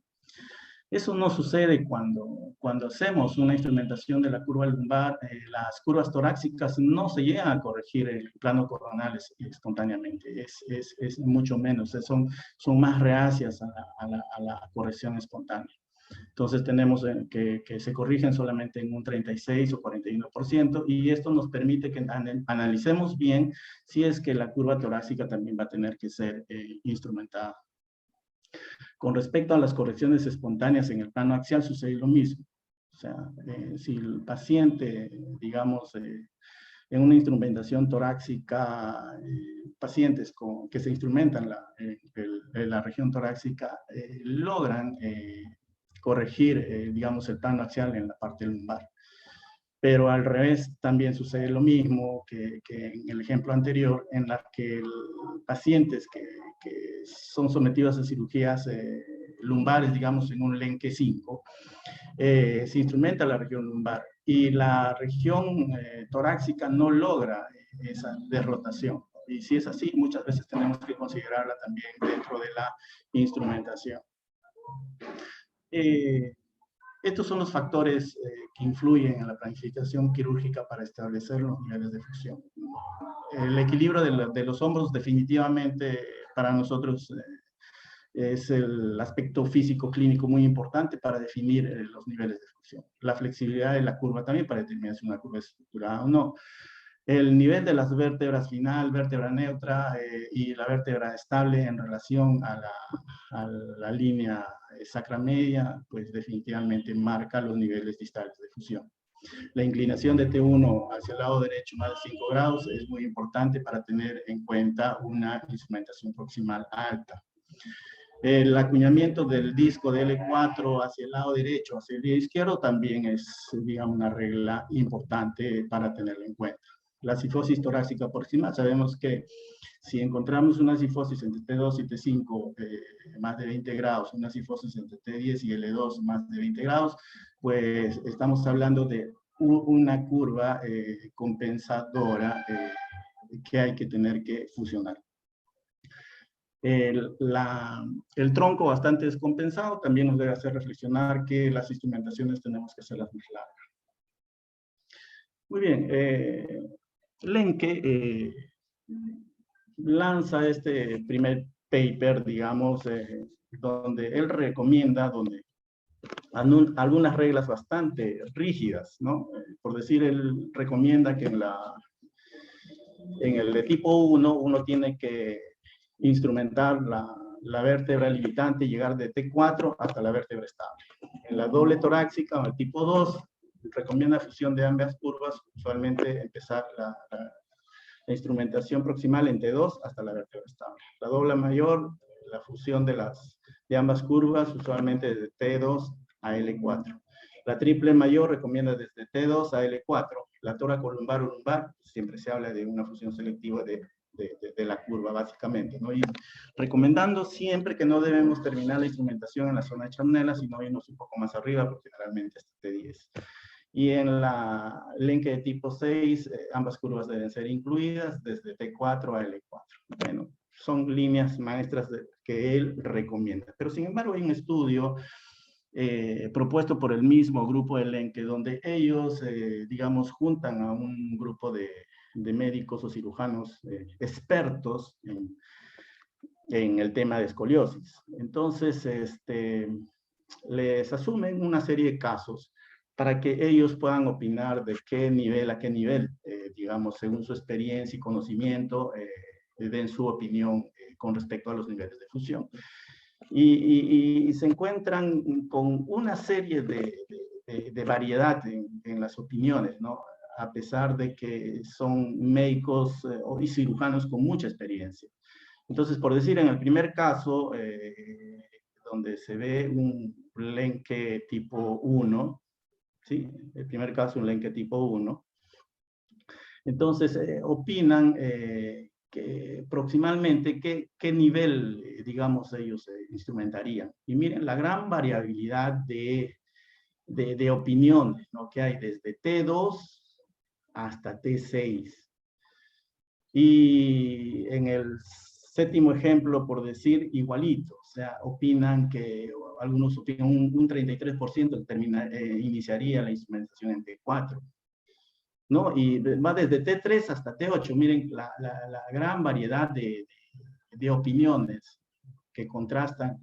Eso no sucede cuando hacemos una instrumentación de la curva lumbar. Las curvas torácicas no se llegan a corregir en el plano coronal espontáneamente. Es mucho menos. Son más reacias a la corrección espontánea. Entonces tenemos que se corrigen solamente en un 36 o 41%, y esto nos permite que analicemos bien si es que la curva torácica también va a tener que ser instrumentada. Con respecto a las correcciones espontáneas en el plano axial sucede lo mismo. O sea, si el paciente, digamos, en una instrumentación torácica, pacientes que se instrumentan en la región torácica logran corregir, digamos, el plano axial en la parte lumbar. Pero al revés también sucede lo mismo que en el ejemplo anterior, en la que pacientes que son sometidos a cirugías lumbares, digamos, en un Lenke 5, se instrumenta la región lumbar y la región torácica no logra esa derrotación. Y si es así, muchas veces tenemos que considerarla también dentro de la instrumentación. Estos son los factores que influyen en la planificación quirúrgica para establecer los niveles de fusión. El equilibrio de los hombros definitivamente para nosotros es el aspecto físico clínico muy importante para definir los niveles de fusión. La flexibilidad de la curva también para determinar si una curva es estructurada o no. El nivel de las vértebras final, vértebra neutra y la vértebra estable en relación a la línea sacra media, pues definitivamente marca los niveles distales de fusión. La inclinación de T1 hacia el lado derecho más de 5 grados es muy importante para tener en cuenta una instrumentación proximal alta. El acuñamiento del disco de L4 hacia el lado derecho, hacia el lado izquierdo, también es, digamos, una regla importante para tenerlo en cuenta. La cifosis torácica proximal, sabemos que si encontramos una cifosis entre T2 y T5 más de 20 grados, una cifosis entre T10 y L2 más de 20 grados, pues estamos hablando de una curva compensadora que hay que tener que fusionar. El tronco bastante descompensado también nos debe hacer reflexionar que las instrumentaciones tenemos que hacerlas más largas. Muy bien, Lenke lanza este primer paper, digamos, donde él recomienda, algunas reglas bastante rígidas, ¿no? Por decir, él recomienda que en el de tipo 1, uno tiene que instrumentar la vértebra limitante y llegar de T4 hasta la vértebra estable. En la doble torácica o el tipo 2, recomienda fusión de ambas curvas, usualmente empezar la instrumentación proximal en T2 hasta la vértebra estable. La doble mayor, la fusión de ambas curvas, usualmente desde T2 a L4. La triple mayor recomienda desde T2 a L4. La toracolumbar o lumbar, siempre se habla de una fusión selectiva de la curva, básicamente, ¿no? Y recomendando siempre que no debemos terminar la instrumentación en la zona de Chamnella, sino irnos un poco más arriba, porque generalmente es T10. Y en la Lenke de tipo 6, ambas curvas deben ser incluidas desde T4 a L4. Bueno, son líneas maestras que él recomienda. Pero sin embargo hay un estudio propuesto por el mismo grupo de Lenke, donde ellos, digamos, juntan a un grupo de médicos o cirujanos expertos en el tema de escoliosis. Entonces, les asumen una serie de casos para que ellos puedan opinar de qué nivel a qué nivel, digamos, según su experiencia y conocimiento, den su opinión con respecto a los niveles de fusión. Y se encuentran con una serie de variedad en las opiniones, ¿no? A pesar de que son médicos y cirujanos con mucha experiencia. Entonces, por decir, en el primer caso, donde se ve un Lenke tipo 1, ¿sí? El primer caso, un Lenke tipo 1. Entonces, opinan que proximalmente qué nivel, digamos, ellos instrumentarían. Y miren la gran variabilidad de opiniones, ¿no?, que hay desde T2 hasta T6. Y en el séptimo ejemplo, por decir, igualito. O sea, opinan que, algunos opinan un 33% iniciaría la instrumentación en T4. ¿No? Y va desde T3 hasta T8. Miren la gran variedad de opiniones que contrastan.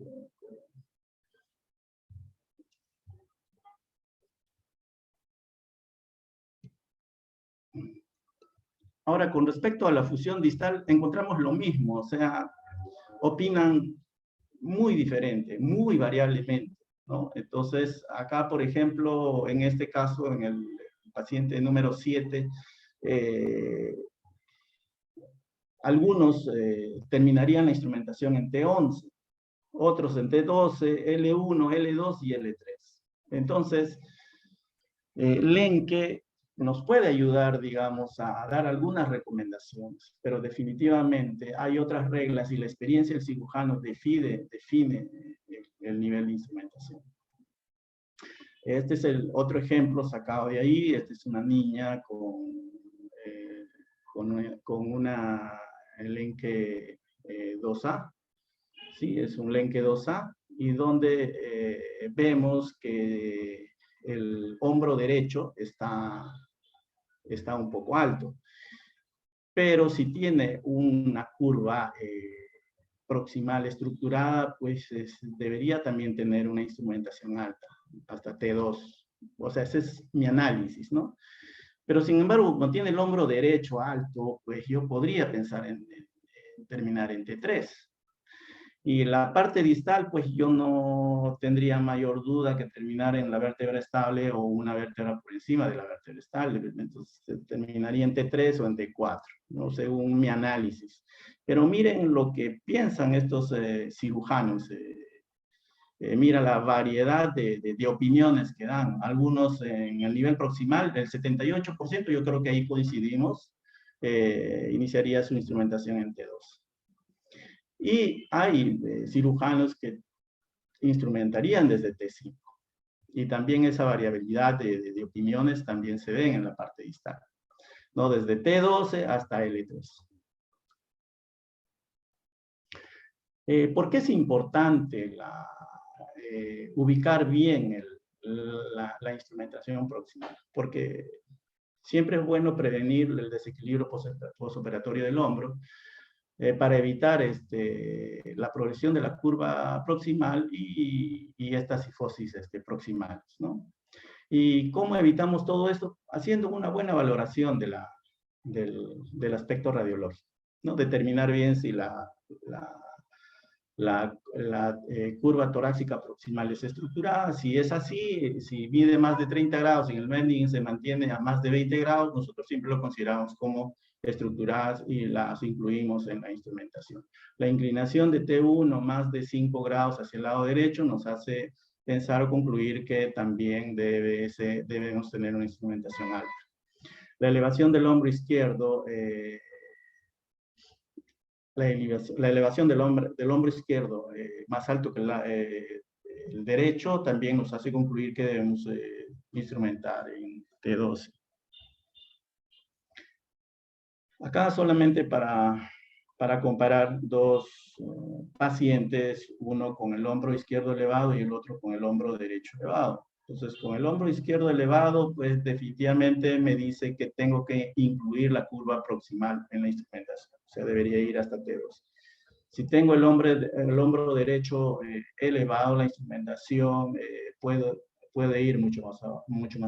Ahora, con respecto a la fusión distal, encontramos lo mismo. O sea, opinan muy diferente, muy variablemente, ¿no? Entonces, acá, por ejemplo, en este caso, en el paciente número 7, algunos terminarían la instrumentación en T11, otros en T12, L1, L2 y L3. Entonces, Lenke nos puede ayudar, digamos, a dar algunas recomendaciones, pero definitivamente hay otras reglas y la experiencia del cirujano define el nivel de instrumentación. Este es el otro ejemplo sacado de ahí. Esta es una niña con una Lenke 2A. Sí, es un Lenke 2A, y donde vemos que el hombro derecho está un poco alto. Pero si tiene una curva proximal estructurada, pues debería también tener una instrumentación alta, hasta T2. O sea, ese es mi análisis, ¿no? Pero sin embargo, cuando tiene el hombro derecho alto, pues yo podría pensar en terminar en T3. Y la parte distal, pues yo no tendría mayor duda que terminar en la vértebra estable o una vértebra por encima de la vértebra estable. Entonces terminaría en T3 o en T4, ¿no? Según mi análisis. Pero miren lo que piensan estos cirujanos. Mira la variedad de opiniones que dan. Algunos en el nivel proximal, del 78%, yo creo que ahí coincidimos, iniciaría su instrumentación en T2. Y hay cirujanos que instrumentarían desde T5. Y también esa variabilidad de opiniones también se ven en la parte distal, ¿no? Desde T12 hasta L3. ¿Por qué es importante ubicar bien la instrumentación proximal? Porque siempre es bueno prevenir el desequilibrio postoperatorio del hombro, para evitar la progresión de la curva proximal y estas cifosis proximales, ¿no? ¿Y cómo evitamos todo esto? Haciendo una buena valoración del aspecto radiológico, ¿no? Determinar bien si la curva torácica proximal es estructurada. Si es así, si mide más de 30 grados y el bending se mantiene a más de 20 grados, nosotros siempre lo consideramos como estructuradas y las incluimos en la instrumentación. La inclinación de T1 más de 5 grados hacia el lado derecho nos hace pensar o concluir que también debemos tener una instrumentación alta. La elevación del hombro izquierdo, la elevación del hombro izquierdo más alto que el derecho también nos hace concluir que debemos instrumentar en T12. Acá solamente para comparar dos pacientes, uno con el hombro izquierdo elevado y el otro con el hombro derecho elevado. Entonces, con el hombro izquierdo elevado, pues definitivamente me dice que tengo que incluir la curva proximal en la instrumentación. O sea, debería ir hasta T2. Si tengo el hombro derecho elevado, la instrumentación puede ir mucho más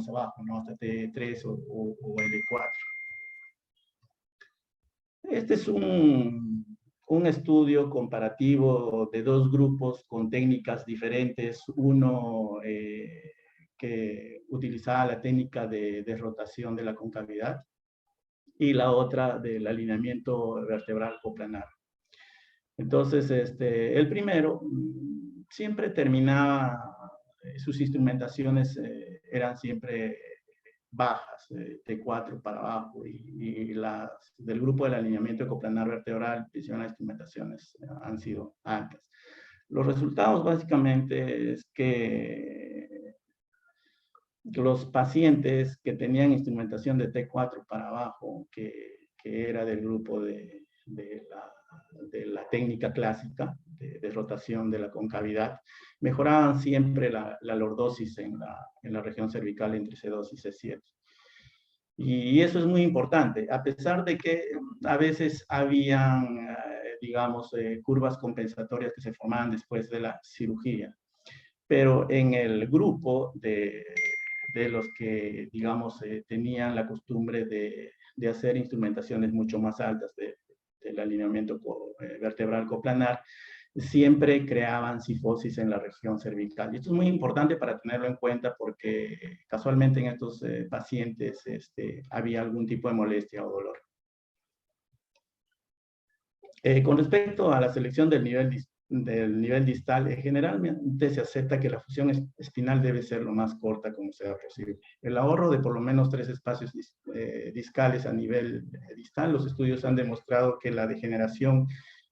abajo, ¿no? Hasta T3 o L4. Este es un estudio comparativo de dos grupos con técnicas diferentes. Uno que utilizaba la técnica de rotación de la concavidad y la otra del alineamiento vertebral coplanar. Entonces, el primero siempre terminaba, sus instrumentaciones eran siempre bajas, T4 para abajo, y las del grupo del alineamiento ecoplanar vertebral, presión a instrumentaciones han sido altas. Los resultados básicamente es que los pacientes que tenían instrumentación de T4 para abajo, que era del grupo de la técnica clásica de rotación de la concavidad, mejoraban siempre la lordosis en la región cervical entre C2 y C7. Y eso es muy importante, a pesar de que a veces habían, digamos, curvas compensatorias que se formaban después de la cirugía. Pero en el grupo de los que, digamos, tenían la costumbre de hacer instrumentaciones mucho más altas del alineamiento vertebral coplanar, siempre creaban cifosis en la región cervical. Y esto es muy importante para tenerlo en cuenta porque casualmente en estos pacientes había algún tipo de molestia o dolor. Con respecto a la selección del nivel distal, generalmente se acepta que la fusión espinal debe ser lo más corta como sea posible. El ahorro de por lo menos 3 espacios discales a nivel distal, los estudios han demostrado que la degeneración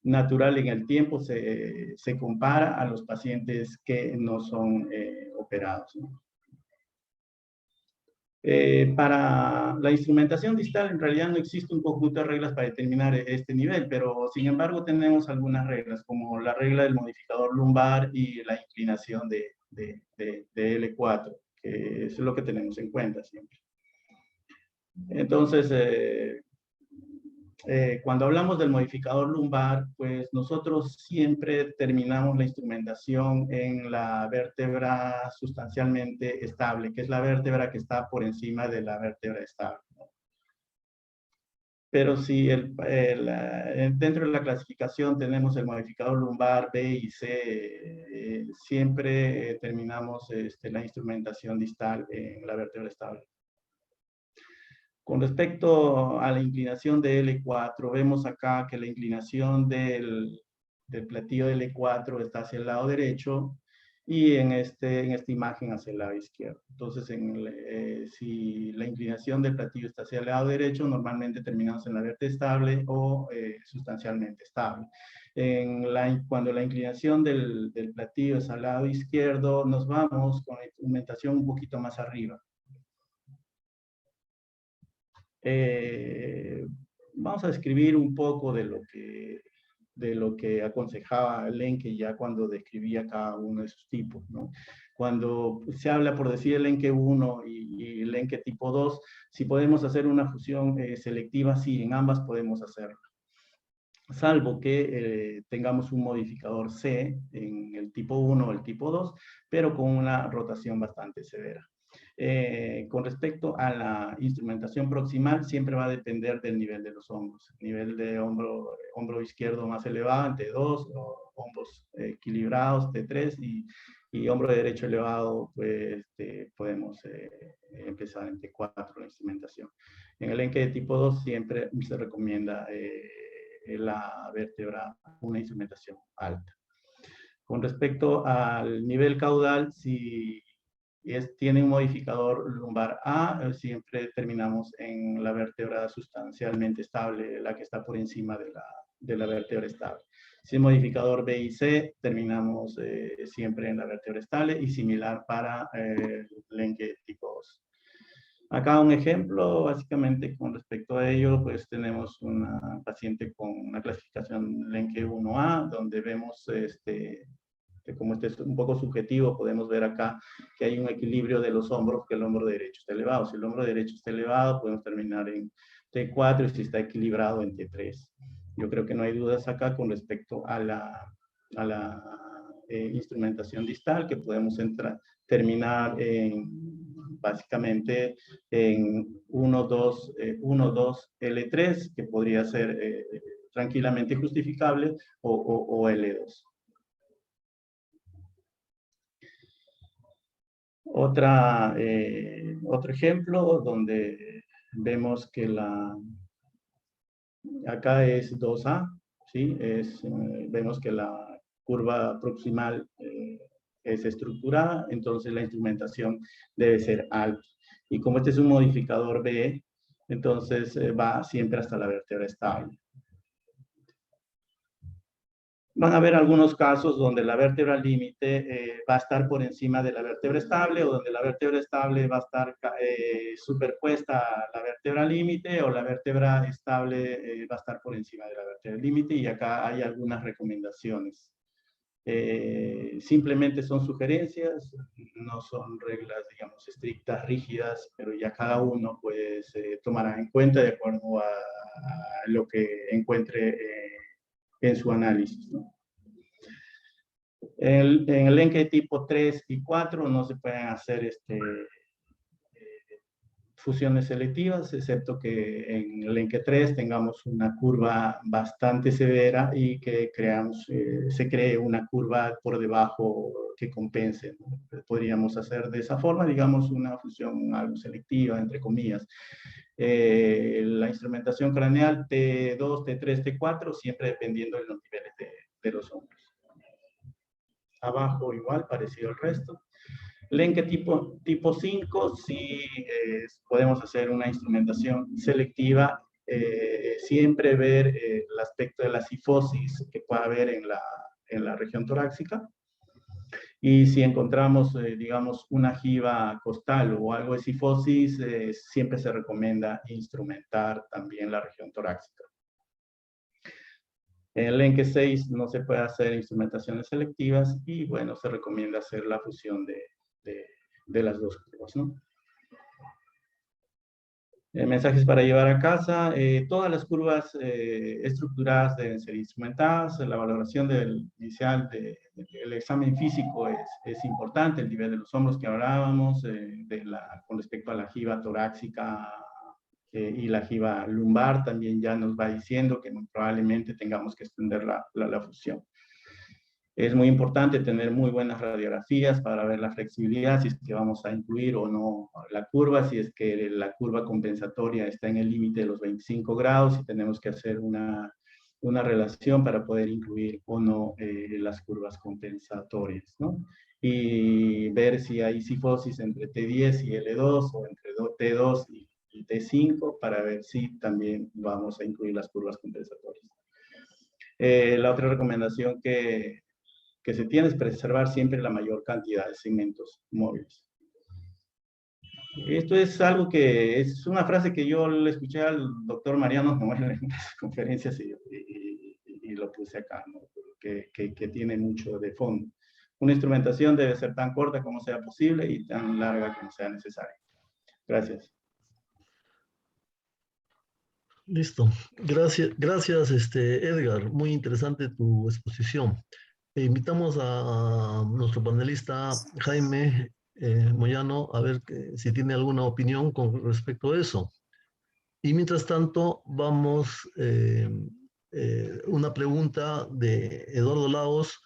natural en el tiempo se compara a los pacientes que no son operados, ¿no? Para la instrumentación distal, en realidad no existe un conjunto de reglas para determinar este nivel, pero sin embargo tenemos algunas reglas, como la regla del modificador lumbar y la inclinación de L4, que es lo que tenemos en cuenta siempre. Entonces, cuando hablamos del modificador lumbar, pues nosotros siempre terminamos la instrumentación en la vértebra sustancialmente estable, que es la vértebra que está por encima de la vértebra estable, ¿no? Pero si dentro de la clasificación tenemos el modificador lumbar B y C, siempre terminamos la instrumentación distal en la vértebra estable. Con respecto a la inclinación de L4, vemos acá que la inclinación del platillo de L4 está hacia el lado derecho y en esta imagen hacia el lado izquierdo. Entonces, si la inclinación del platillo está hacia el lado derecho, normalmente terminamos en la vértebra estable o sustancialmente estable. Cuando la inclinación del platillo es al lado izquierdo, nos vamos con la instrumentación un poquito más arriba. Vamos a describir un poco de lo que aconsejaba Lenke ya cuando describía cada uno de sus tipos, ¿no? Cuando se habla, por decir, el Lenke 1 y el Lenke tipo 2, si podemos hacer una fusión selectiva, sí, en ambas podemos hacerlo. Salvo que tengamos un modificador C en el tipo 1 o el tipo 2, pero con una rotación bastante severa. Con respecto a la instrumentación proximal, siempre va a depender del nivel de los hombros. Nivel de hombro izquierdo más elevado en T2, o hombros equilibrados T3, y hombro derecho elevado, pues podemos empezar en T4 la instrumentación. En el Lenke de tipo 2 siempre se recomienda la vértebra, una instrumentación alta. Con respecto al nivel caudal, si tiene un modificador lumbar A, siempre terminamos en la vértebra sustancialmente estable, la que está por encima de la vértebra estable. Si es modificador B y C, terminamos siempre en la vértebra estable, y similar para el Lenke tipo 2. Acá un ejemplo, básicamente con respecto a ello, pues tenemos una paciente con una clasificación Lenke 1A, donde vemos como este es un poco subjetivo, podemos ver acá que hay un equilibrio de los hombros, que el hombro derecho está elevado. Si el hombro derecho está elevado, podemos terminar en T4, y si está equilibrado en T3. Yo creo que no hay dudas acá con respecto a la instrumentación distal, que podemos terminar básicamente en 1-2 L3, que podría ser tranquilamente justificable, o L2. Otro ejemplo donde vemos que acá es 2A, ¿sí? Vemos que la curva proximal es estructurada, entonces la instrumentación debe ser alta. Y como este es un modificador B, entonces va siempre hasta la vértebra estable. Van a haber algunos casos donde la vértebra límite va a estar por encima de la vértebra estable, o donde la vértebra estable va a estar superpuesta a la vértebra límite, o la vértebra estable va a estar por encima de la vértebra límite, y acá hay algunas recomendaciones. Simplemente son sugerencias, no son reglas, digamos, estrictas, rígidas, pero ya cada uno pues tomará en cuenta de acuerdo a lo que encuentre en su análisis, ¿no? En el Encke tipo 3 y 4 no se pueden hacer fusiones selectivas, excepto que en el Encke 3 tengamos una curva bastante severa y que se cree una curva por debajo que compense, ¿no? Podríamos hacer de esa forma, digamos, una fusión algo selectiva, entre comillas. La instrumentación craneal T2, T3, T4, siempre dependiendo de los niveles de los hombros. Abajo igual, parecido al resto. Encke tipo 5, sí podemos hacer una instrumentación selectiva, siempre ver el aspecto de la cifosis que pueda haber en la región torácica. Y si encontramos, digamos, una jiba costal o algo de cifosis, siempre se recomienda instrumentar también la región torácica. En el Encke 6 no se puede hacer instrumentaciones selectivas y, bueno, se recomienda hacer la fusión de las dos curvas, ¿no? Mensajes para llevar a casa. Todas las curvas estructuradas deben ser instrumentadas. La valoración inicial del examen físico es importante. El nivel de los hombros que hablábamos, con respecto a la jiba torácica y la jiba lumbar, también ya nos va diciendo que muy probablemente tengamos que extender la fusión. Es muy importante tener muy buenas radiografías para ver la flexibilidad, si es que vamos a incluir o no la curva, si es que la curva compensatoria está en el límite de los 25 grados, y tenemos que hacer una relación para poder incluir o no las curvas compensatorias, ¿no? Y ver si hay cifosis entre T10 y L2, o entre T2 y T5, para ver si también vamos a incluir las curvas compensatorias. La otra recomendación que se tiene es preservar siempre la mayor cantidad de segmentos móviles. Esto es algo que es una frase que yo le escuché al doctor Mariano Noel en las conferencias y lo puse acá, ¿no? Que tiene mucho de fondo. Una instrumentación debe ser tan corta como sea posible y tan larga como sea necesaria. Gracias. Listo. Gracias, Edgar. Muy interesante tu exposición. Invitamos a nuestro panelista Jaime Moyano a ver si tiene alguna opinión con respecto a eso. Y mientras tanto, vamos una pregunta de Eduardo Laos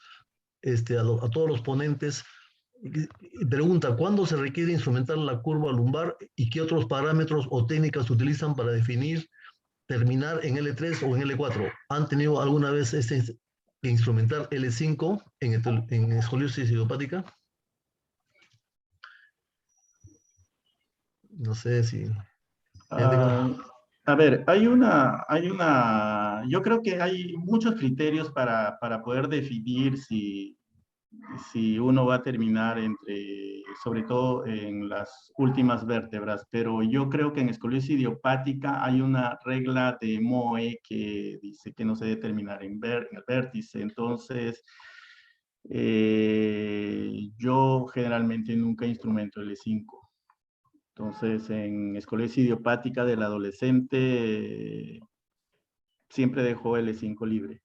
a todos los ponentes. Pregunta, ¿cuándo se requiere instrumentar la curva lumbar y qué otros parámetros o técnicas se utilizan para definir terminar en L3 o en L4? ¿Han tenido alguna vez que instrumentar L5 en escoliosis idiopática? No sé si... A ver, yo creo que hay muchos criterios para poder definir si uno va a terminar sobre todo en las últimas vértebras, pero yo creo que en escoliosis idiopática hay una regla de Moe que dice que no se debe terminar en el vértice. Entonces, yo generalmente nunca instrumento L5. Entonces, en escoliosis idiopática del adolescente, siempre dejo L5 libre.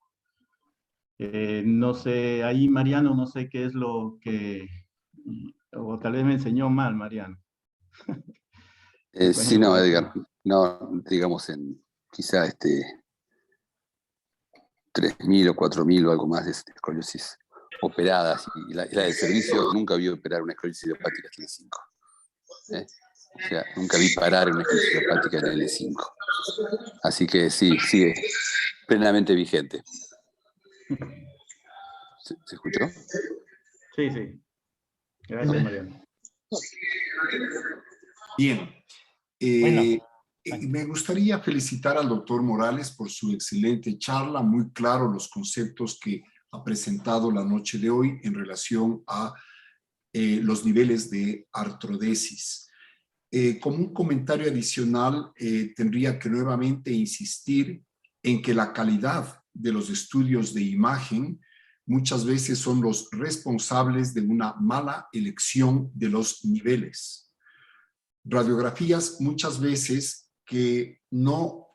No sé, ahí Mariano, no sé qué es lo que, o tal vez me enseñó mal, Mariano. Sí, no, Edgar, no, digamos quizá 3.000 o 4.000 o algo más de escoliosis operadas, y la del servicio nunca vi operar una escoliosis idiopática hasta L5. O sea, nunca vi parar una escoliosis idiopática en L5. Así que sí, sigue plenamente vigente. ¿Se escuchó? Sí. Gracias, Mariano. Bien. Bueno. Me gustaría felicitar al doctor Morales por su excelente charla, muy claro los conceptos que ha presentado la noche de hoy en relación a los niveles de artrodesis. Como un comentario adicional, tendría que nuevamente insistir en que la calidad de los estudios de imagen muchas veces son los responsables de una mala elección de los niveles. Radiografías muchas veces que no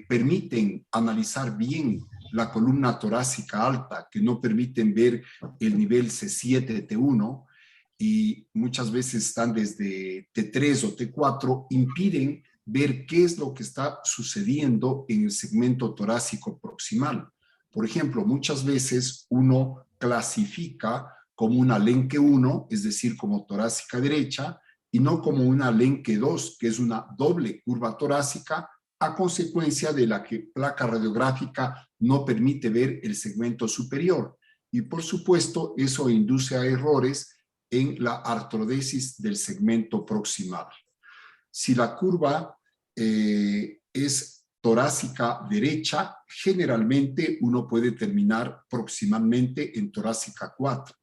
permiten analizar bien la columna torácica alta, que no permiten ver el nivel C7, T1, y muchas veces están desde T3 o T4, impiden ver qué es lo que está sucediendo en el segmento torácico proximal. Por ejemplo, muchas veces uno clasifica como una Lenke 1, es decir, como torácica derecha, y no como una Lenke 2, que es una doble curva torácica, a consecuencia de la que placa radiográfica no permite ver el segmento superior. Y por supuesto, eso induce a errores en la artrodesis del segmento proximal. Si la curva es torácica derecha, generalmente uno puede terminar proximalmente en torácica 4.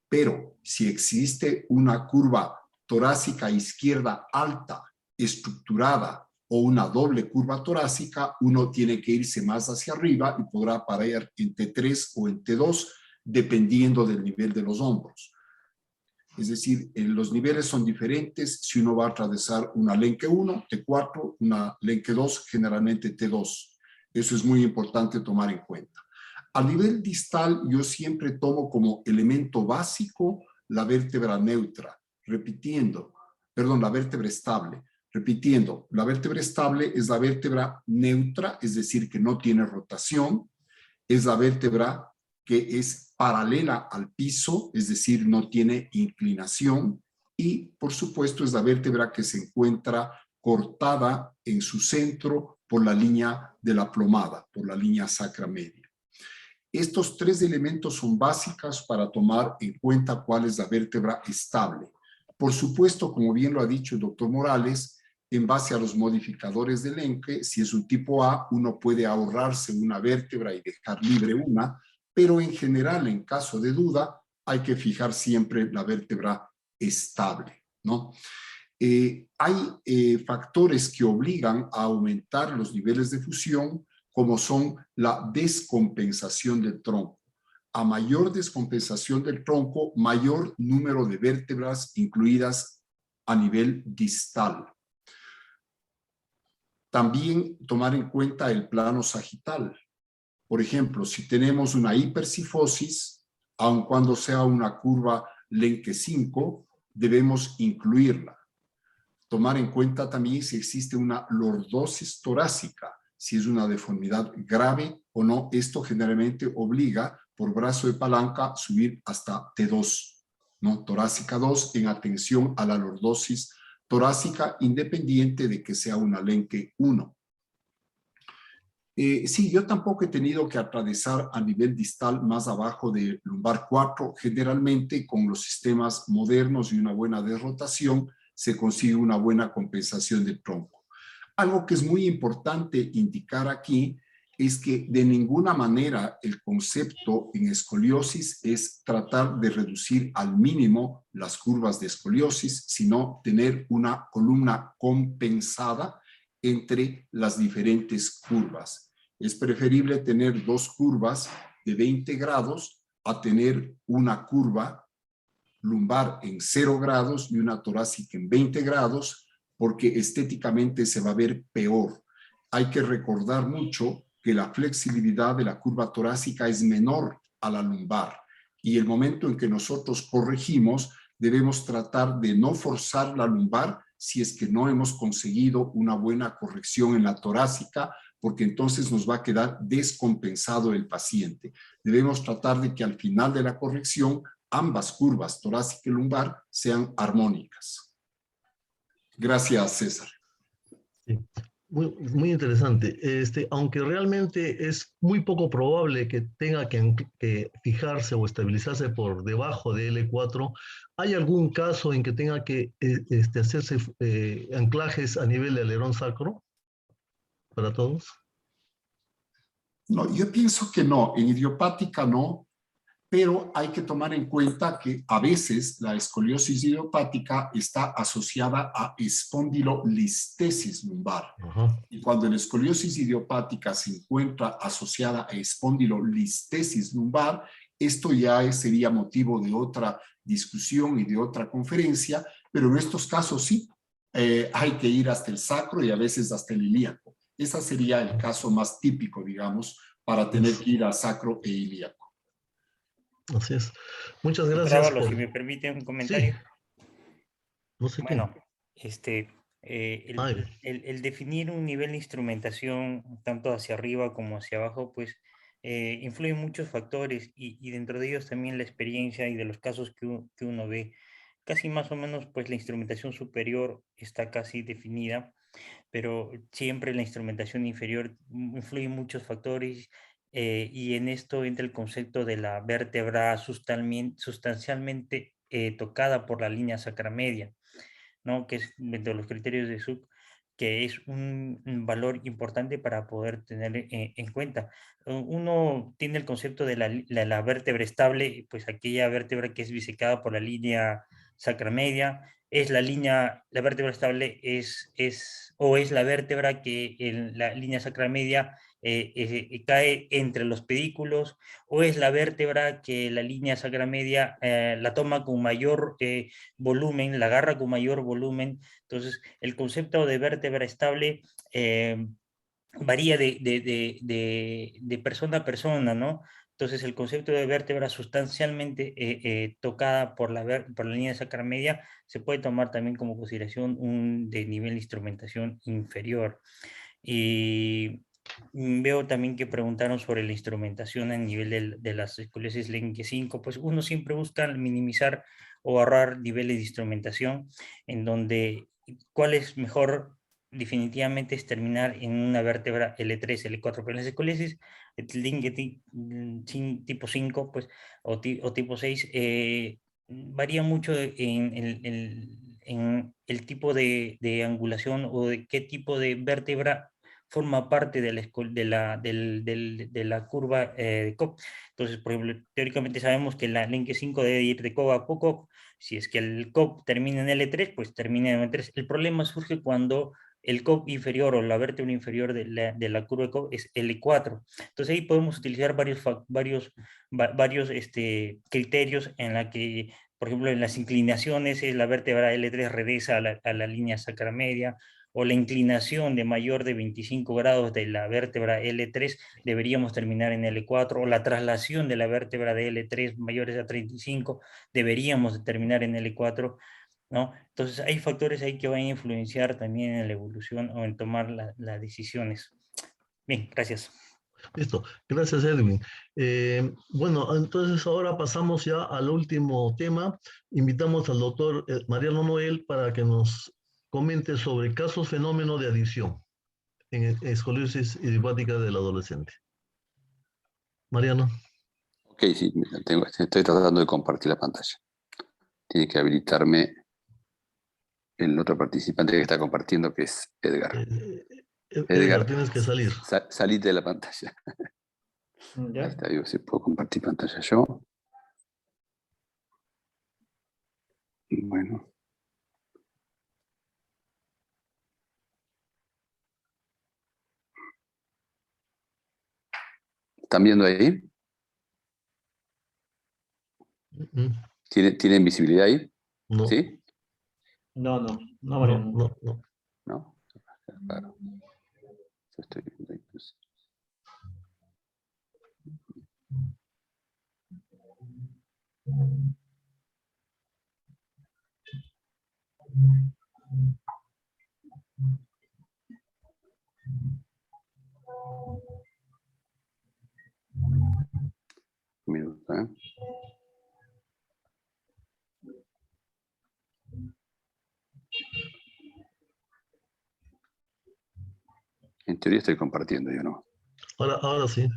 Pero si existe una curva torácica izquierda alta, estructurada, o una doble curva torácica, uno tiene que irse más hacia arriba y podrá parar en T3 o en T2, dependiendo del nivel de los hombros. Es decir, los niveles son diferentes si uno va a atravesar una Lenke 1, T4, una Lenke 2, generalmente T2. Eso es muy importante tomar en cuenta. A nivel distal, yo siempre tomo como elemento básico la vértebra neutra, la vértebra estable. Repitiendo, la vértebra estable es la vértebra neutra, es decir, que no tiene rotación, es la vértebra que es paralela al piso, es decir, no tiene inclinación, y por supuesto es la vértebra que se encuentra cortada en su centro por la línea de la plomada, por la línea sacra media. Estos tres elementos son básicos para tomar en cuenta cuál es la vértebra estable. Por supuesto, como bien lo ha dicho el doctor Morales, en base a los modificadores de Lenke, si es un tipo A, uno puede ahorrarse una vértebra y dejar libre una, pero en general, en caso de duda, hay que fijar siempre la vértebra estable, ¿no? Hay factores que obligan a aumentar los niveles de fusión, como son la descompensación del tronco. A mayor descompensación del tronco, mayor número de vértebras incluidas a nivel distal. También tomar en cuenta el plano sagital. Por ejemplo, si tenemos una hipercifosis, aun cuando sea una curva Lenke 5, debemos incluirla. Tomar en cuenta también si existe una lordosis torácica, si es una deformidad grave o no. Esto generalmente obliga por brazo de palanca subir hasta T2, ¿no? Torácica 2 en atención a la lordosis torácica, independiente de que sea una Lenke 1. Sí, yo tampoco he tenido que atravesar a nivel distal más abajo de lumbar 4. Generalmente con los sistemas modernos y una buena desrotación se consigue una buena compensación del tronco. Algo que es muy importante indicar aquí es que de ninguna manera el concepto en escoliosis es tratar de reducir al mínimo las curvas de escoliosis, sino tener una columna compensada entre las diferentes curvas. Es preferible tener dos curvas de 20 grados a tener una curva lumbar en 0 grados y una torácica en 20 grados, porque estéticamente se va a ver peor. Hay que recordar mucho que la flexibilidad de la curva torácica es menor a la lumbar, y el momento en que nosotros corregimos debemos tratar de no forzar la lumbar si es que no hemos conseguido una buena corrección en la torácica, porque entonces nos va a quedar descompensado el paciente. Debemos tratar de que al final de la corrección ambas curvas, torácica y lumbar, sean armónicas. Gracias, César. Sí. Muy interesante. Aunque realmente es muy poco probable que tenga que fijarse o estabilizarse por debajo de L4, ¿hay algún caso en que tenga que hacerse anclajes a nivel de alerón sacro para todos? No, yo pienso que no, en idiopática no, pero hay que tomar en cuenta que a veces la escoliosis idiopática está asociada a espondilolistesis lumbar. Ajá. Y cuando la escoliosis idiopática se encuentra asociada a espondilolistesis lumbar, esto ya sería motivo de otra discusión y de otra conferencia, pero en estos casos sí, hay que ir hasta el sacro y a veces hasta el ilíaco. Ese sería el caso más típico, digamos, para tener que ir a sacro e ilíaco. Así es. Muchas Doctor gracias Ábalos, por... si me permite un Sí, comentario. no sé quién. Bueno, Ay, el definir un nivel de instrumentación tanto hacia arriba como hacia abajo, pues influyen muchos factores y dentro de ellos también la experiencia y de los casos que uno ve. Casi más o menos, pues la instrumentación superior está casi definida, pero siempre la instrumentación inferior influye muchos factores y en esto entra el concepto de la vértebra sustancialmente tocada por la línea sacramedia, ¿no? Que es dentro de los criterios de SUC, que es un valor importante para poder tener en cuenta. Uno tiene el concepto de la vértebra estable, pues aquella vértebra que es bisecada por la línea sacramedia, es la vértebra estable o es la vértebra que en la línea sacramedia cae entre los pedículos, o es la vértebra que la línea sacramedia la toma con mayor volumen, la agarra con mayor volumen. Entonces, el concepto de vértebra estable varía de persona a persona, ¿no? Entonces, el concepto de vértebra sustancialmente tocada por la línea sacramedia se puede tomar también como consideración un de nivel de instrumentación inferior. Y veo también que preguntaron sobre la instrumentación a nivel de las escoliosis Lenke 5. Pues uno siempre busca minimizar o ahorrar niveles de instrumentación en donde cuál es mejor definitivamente es terminar en una vértebra L3, L4, pero en las escoliosis Lenke tipo 5 pues, o tipo 6 varía mucho en el tipo de angulación o de qué tipo de vértebra forma parte de la curva de Cobb. Entonces, por ejemplo, teóricamente sabemos que la Lenke 5 debe ir de Cobb a Cobb. Si es que el Cobb termina en L3, pues termina en L3. El problema surge cuando el Cobb inferior o la vértebra inferior de la curva de Cobb es L4. Entonces ahí podemos utilizar varios criterios en la que, por ejemplo, en las inclinaciones, la vértebra L3 regresa a la línea sacramedia, o la inclinación de mayor de 25 grados de la vértebra L3, deberíamos terminar en L4, o la traslación de la vértebra de L3 mayores a 35, deberíamos terminar en L4, ¿no? Entonces hay factores ahí que van a influenciar también en la evolución o en tomar las decisiones. Bien, gracias. listo. Gracias, Edwin. Bueno, entonces ahora pasamos ya al último tema. Invitamos al doctor Mariano Noel para que nos comente sobre casos fenómeno de adicción en escoliosis idiopática del adolescente. Mariano. Ok, sí, estoy tratando de compartir la pantalla. Tiene que habilitarme el otro participante que está compartiendo, que es Edgar. Edgar, tienes que salir. Salite de la pantalla. ¿Ya? Ahí está, digo, si puedo compartir pantalla yo. Bueno. ¿Están viendo ahí? ¿Tienen visibilidad ahí? No, ¿Sí? No, no, Mariano. no, no. ¿No? Claro. Yo estoy viendo ahí, pues. Un minuto, ¿eh? teoría estoy compartiendo, yo no. Ahora sí,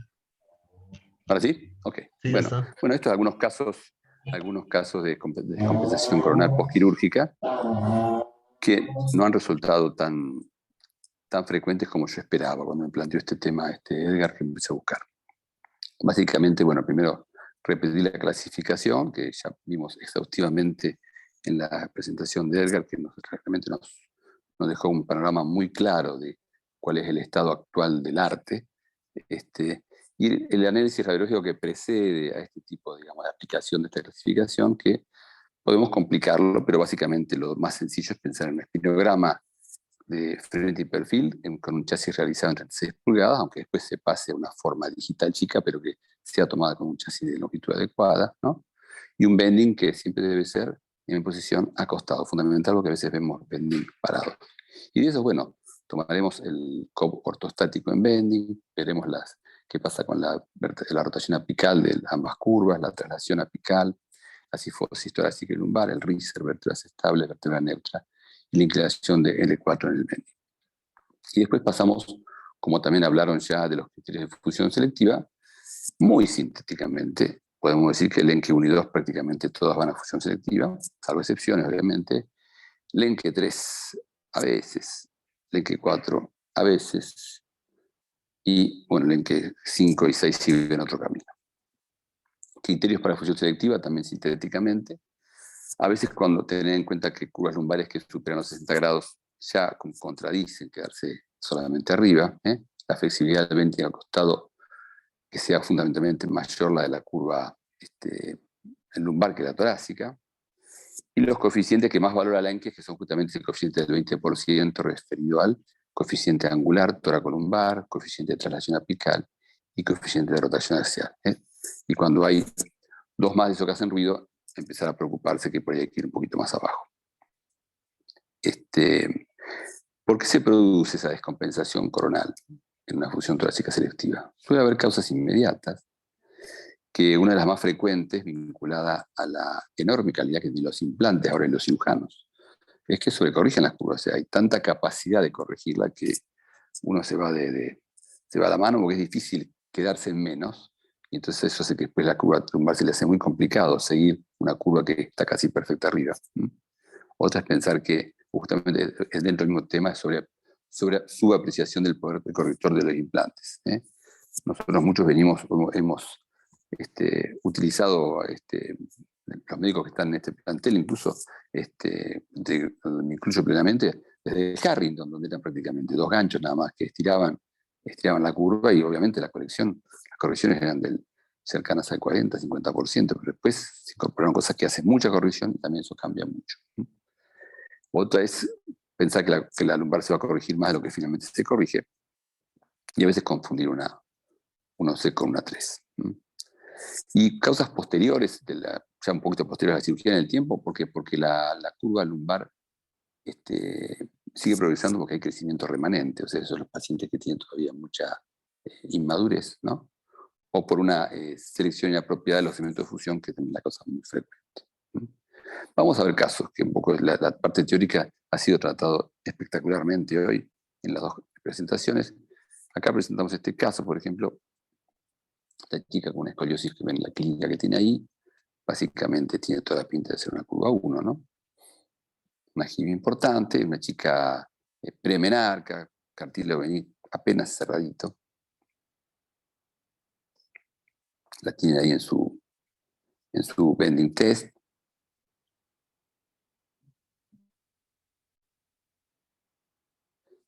¿Ahora sí? Ok. sí, ya está. Bueno, estos algunos casos de descompensación coronal postquirúrgica que no han resultado tan frecuentes como yo esperaba cuando me planteó este tema Edgar, que empecé a buscar. Básicamente, bueno, primero repetir la clasificación, que ya vimos exhaustivamente en la presentación de Edgar, que realmente nos dejó un panorama muy claro de cuál es el estado actual del arte. Y el análisis radiológico que precede a este tipo, digamos, de aplicación de esta clasificación, que podemos complicarlo, pero básicamente lo más sencillo es pensar en un espinograma de frente y perfil con un chasis realizado en 36 pulgadas, aunque después se pase a una forma digital chica, pero que sea tomada con un chasis de longitud adecuada, ¿no? Y un bending que siempre debe ser en posición acostado, fundamental porque a veces vemos bending parado. Y de eso, bueno, tomaremos el COB ortostático en bending, veremos qué pasa con la rotación apical de ambas curvas, la traslación apical, la sifosis torácica y lumbar, el riser, vértebras estables, vértebra neutra, y la inclinación de L4 en el bending. Y después pasamos, como también hablaron ya de los criterios de fusión selectiva, muy sintéticamente, podemos decir que el ENKE 1 y 2 prácticamente todas van a fusión selectiva, salvo excepciones, obviamente. LENKE 3 a veces, LENKE 4 a veces, y bueno, LENKE 5 y 6 siguen otro camino. Criterios para fusión selectiva también sintéticamente. A veces cuando tener en cuenta que curvas lumbares que superan los 60 grados ya contradicen quedarse solamente arriba, la flexibilidad del bending al costado que sea fundamentalmente mayor la de la curva el lumbar que la torácica, y los coeficientes que más valora la ENKE, que son justamente el coeficiente del 20% referido al coeficiente angular toracolumbar, coeficiente de traslación apical y coeficiente de rotación axial. Y cuando hay dos más de esos que hacen ruido, empezar a preocuparse que por ahí hay que ir un poquito más abajo. ¿Por qué se produce esa descompensación coronal en una fusión torácica selectiva? Suele haber causas inmediatas, que una de las más frecuentes, vinculada a la enorme calidad que tienen los implantes ahora en los cirujanos, es que sobrecorrigen las curvas. O sea, hay tanta capacidad de corregirla que uno se va a la mano porque es difícil quedarse en menos, y entonces eso hace que después la curva lumbar se le hace muy complicado seguir una curva que está casi perfecta arriba. Otra es pensar que justamente es dentro del mismo tema sobre su apreciación del poder corrector de los implantes. Nosotros muchos hemos utilizado los médicos que están en este plantel, incluso me incluyo plenamente, desde Harrington, donde eran prácticamente dos ganchos nada más que estiraban la curva, y obviamente las correcciones eran cercanas al 40-50%, pero después se incorporaron cosas que hacen mucha corrección y también eso cambia mucho. Otra es pensar que la lumbar se va a corregir más de lo que finalmente se corrige, y a veces confundir una 11 con una 3. Y causas posteriores, ya un poquito posteriores a la cirugía en el tiempo, ¿por qué? Porque la curva lumbar sigue progresando porque hay crecimiento remanente, o sea, esos son los pacientes que tienen todavía mucha inmadurez, ¿no? O por una selección inapropiada de los elementos de fusión, que también es la causa muy frecuente. Vamos a ver casos, que un poco la parte teórica ha sido tratado espectacularmente hoy en las dos presentaciones. Acá presentamos este caso, por ejemplo, la chica con una escoliosis que ven en la clínica que tiene ahí, básicamente tiene toda la pinta de ser una curva 1, ¿no? Una GIB importante, una chica premenarca, cartílago apenas cerradito. La tiene ahí en su bending test.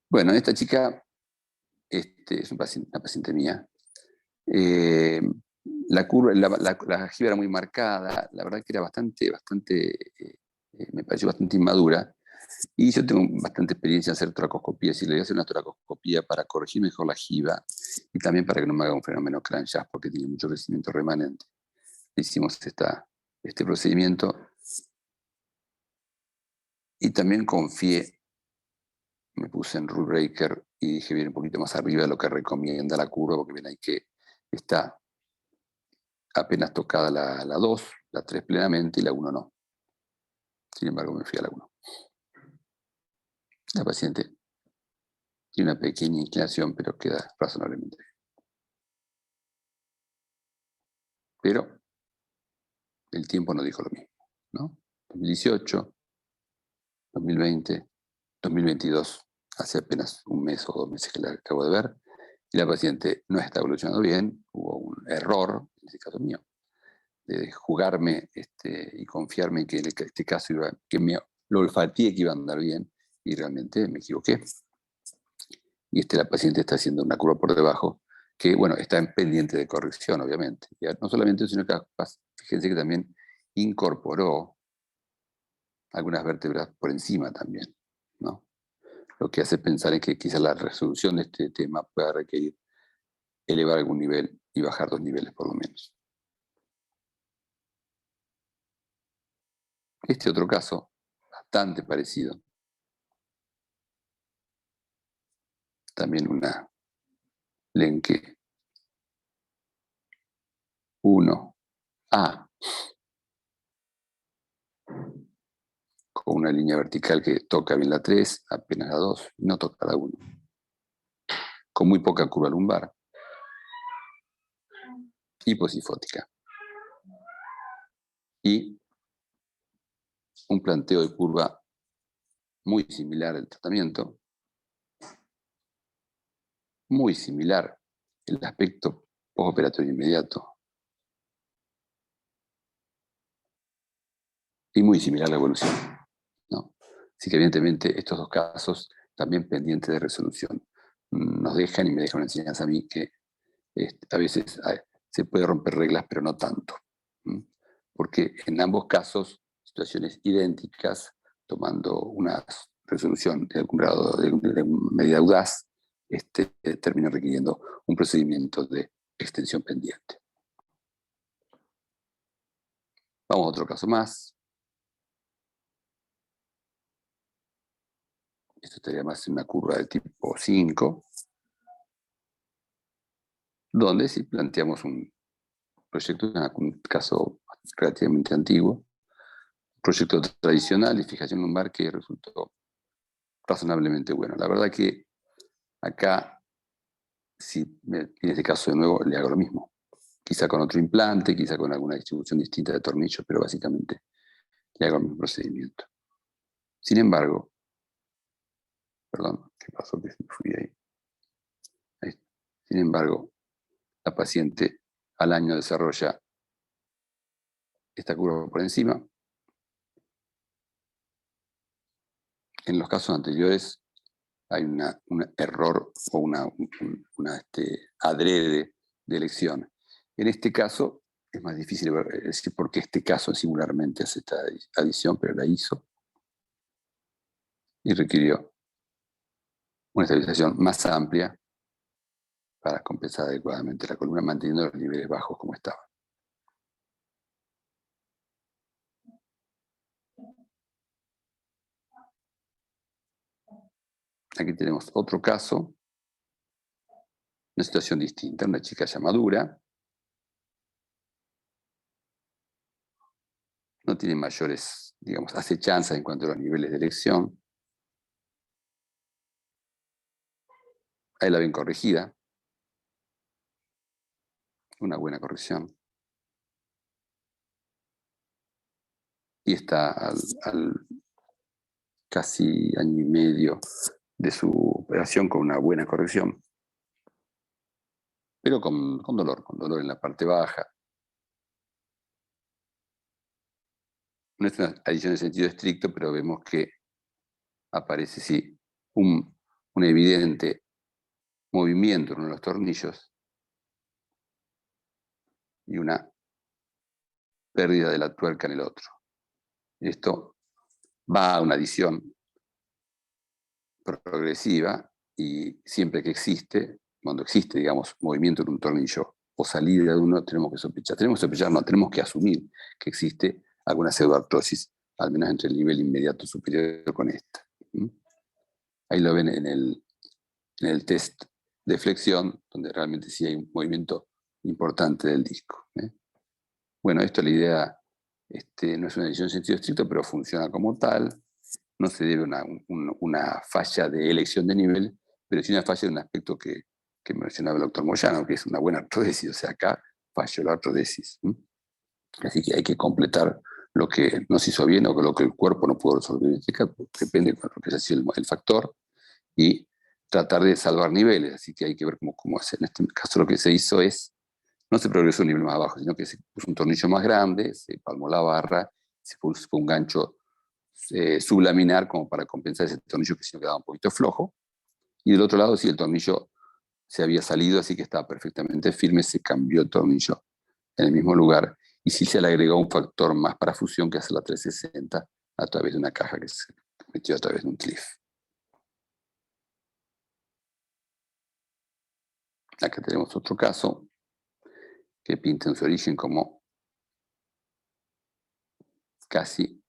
Bueno, esta chica es una paciente mía. La curva, la GIB era muy marcada, la verdad que era me pareció bastante inmadura, y yo tengo bastante experiencia en hacer toracoscopía. Si le voy a hacer una toracoscopía para corregir mejor la GIBA y también para que no me haga un fenómeno crankshaft porque tiene mucho crecimiento remanente, hicimos este procedimiento, y también confié, me puse en rule breaker y dije bien un poquito más arriba de lo que recomienda la curva, porque ven ahí que está apenas tocada la 2, la 3 plenamente y la 1 no. Sin embargo, me fui a la 1. La paciente Tiene una pequeña inclinación, pero queda razonablemente bien. Pero el tiempo no dijo lo mismo, ¿no? 2018, 2020, 2022, hace apenas un mes o 2 meses que la acabo de ver, y la paciente no está evolucionando bien, hubo un error, en este caso mío, de jugarme y confiarme en que en este caso que me lo olfateé que iba a andar bien, y realmente me equivoqué. Y la paciente está haciendo una curva por debajo, que, bueno, está en pendiente de corrección, obviamente. Y no solamente eso, sino que fíjense que también incorporó algunas vértebras por encima también, ¿no? Lo que hace pensar en que quizás la resolución de este tema pueda requerir elevar algún nivel y bajar 2 niveles por lo menos. Este otro caso, bastante parecido, también una Lenke 1A, con una línea vertical que toca bien la 3, apenas la 2, y no toca la 1. Con muy poca curva lumbar. Hiposifótica. Y un planteo de curva muy similar al tratamiento, muy similar el aspecto postoperatorio inmediato, y muy similar la evolución, ¿no? Así que evidentemente estos dos casos también pendientes de resolución nos dejan y me dejan una enseñanza a mí que a veces se puede romper reglas, pero no tanto. Porque en ambos casos, situaciones idénticas, tomando una resolución de algún grado de medida audaz, termina requiriendo un procedimiento de extensión pendiente. Vamos a otro caso más. Esto estaría más en una curva de tipo 5, donde si planteamos un proyecto, un caso relativamente antiguo, proyecto tradicional de fijación lumbar que resultó razonablemente bueno. La verdad que acá, en este caso de nuevo, le hago lo mismo. Quizá con otro implante, quizá con alguna distribución distinta de tornillos, pero básicamente le hago el mismo procedimiento. Sin embargo, perdón, ¿qué pasó? Que me fui ahí. Sin embargo, la paciente al año desarrolla esta curva por encima. En los casos anteriores hay un error o una adrede de elección. En este caso es más difícil decir por qué este caso singularmente hace esta adición, pero la hizo y requirió una estabilización más amplia para compensar adecuadamente la columna, manteniendo los niveles bajos como estaban. Aquí tenemos otro caso, una situación distinta, una chica ya madura, no tiene mayores, digamos, acechanzas en cuanto a los niveles de elección. Ahí la ven corregida, una buena corrección. Y está al casi año y medio de su operación con una buena corrección, pero con dolor en la parte baja. No es una adición en sentido estricto, pero vemos que aparece, sí, un evidente movimiento en uno de los tornillos y una pérdida de la tuerca en el otro. Esto va a una adición progresiva y siempre que existe, cuando existe, digamos, movimiento en un tornillo o salida de uno, tenemos que sospechar. Tenemos que sospechar, no, tenemos que asumir que existe alguna pseudoartrosis, al menos entre el nivel inmediato superior con esta. Ahí lo ven en el test de flexión, donde realmente sí hay un movimiento importante del disco. Bueno, esto la idea no es una decisión en sentido estricto, pero funciona como tal. No se debe una falla de elección de nivel, pero sí una falla en un aspecto que mencionaba el doctor Moyano, que es una buena artrodesis. O sea, acá falló la artrodesis. Así que hay que completar lo que no se hizo bien o lo que el cuerpo no pudo resolver. En este caso, depende de lo que haya sido el factor, y tratar de salvar niveles. Así que hay que ver cómo hacer. En este caso lo que se hizo es, no se progresó un nivel más abajo, sino que se puso un tornillo más grande, se palmó la barra, se puso un gancho sublaminar como para compensar ese tornillo que si no quedaba un poquito flojo. Y del otro lado, si el tornillo se había salido, así que estaba perfectamente firme, se cambió el tornillo en el mismo lugar. Y sí se le agregó un factor más para fusión, que hace la 360 a través de una caja que se metió a través de un cliff. Acá tenemos otro caso que pinta en su origen como casi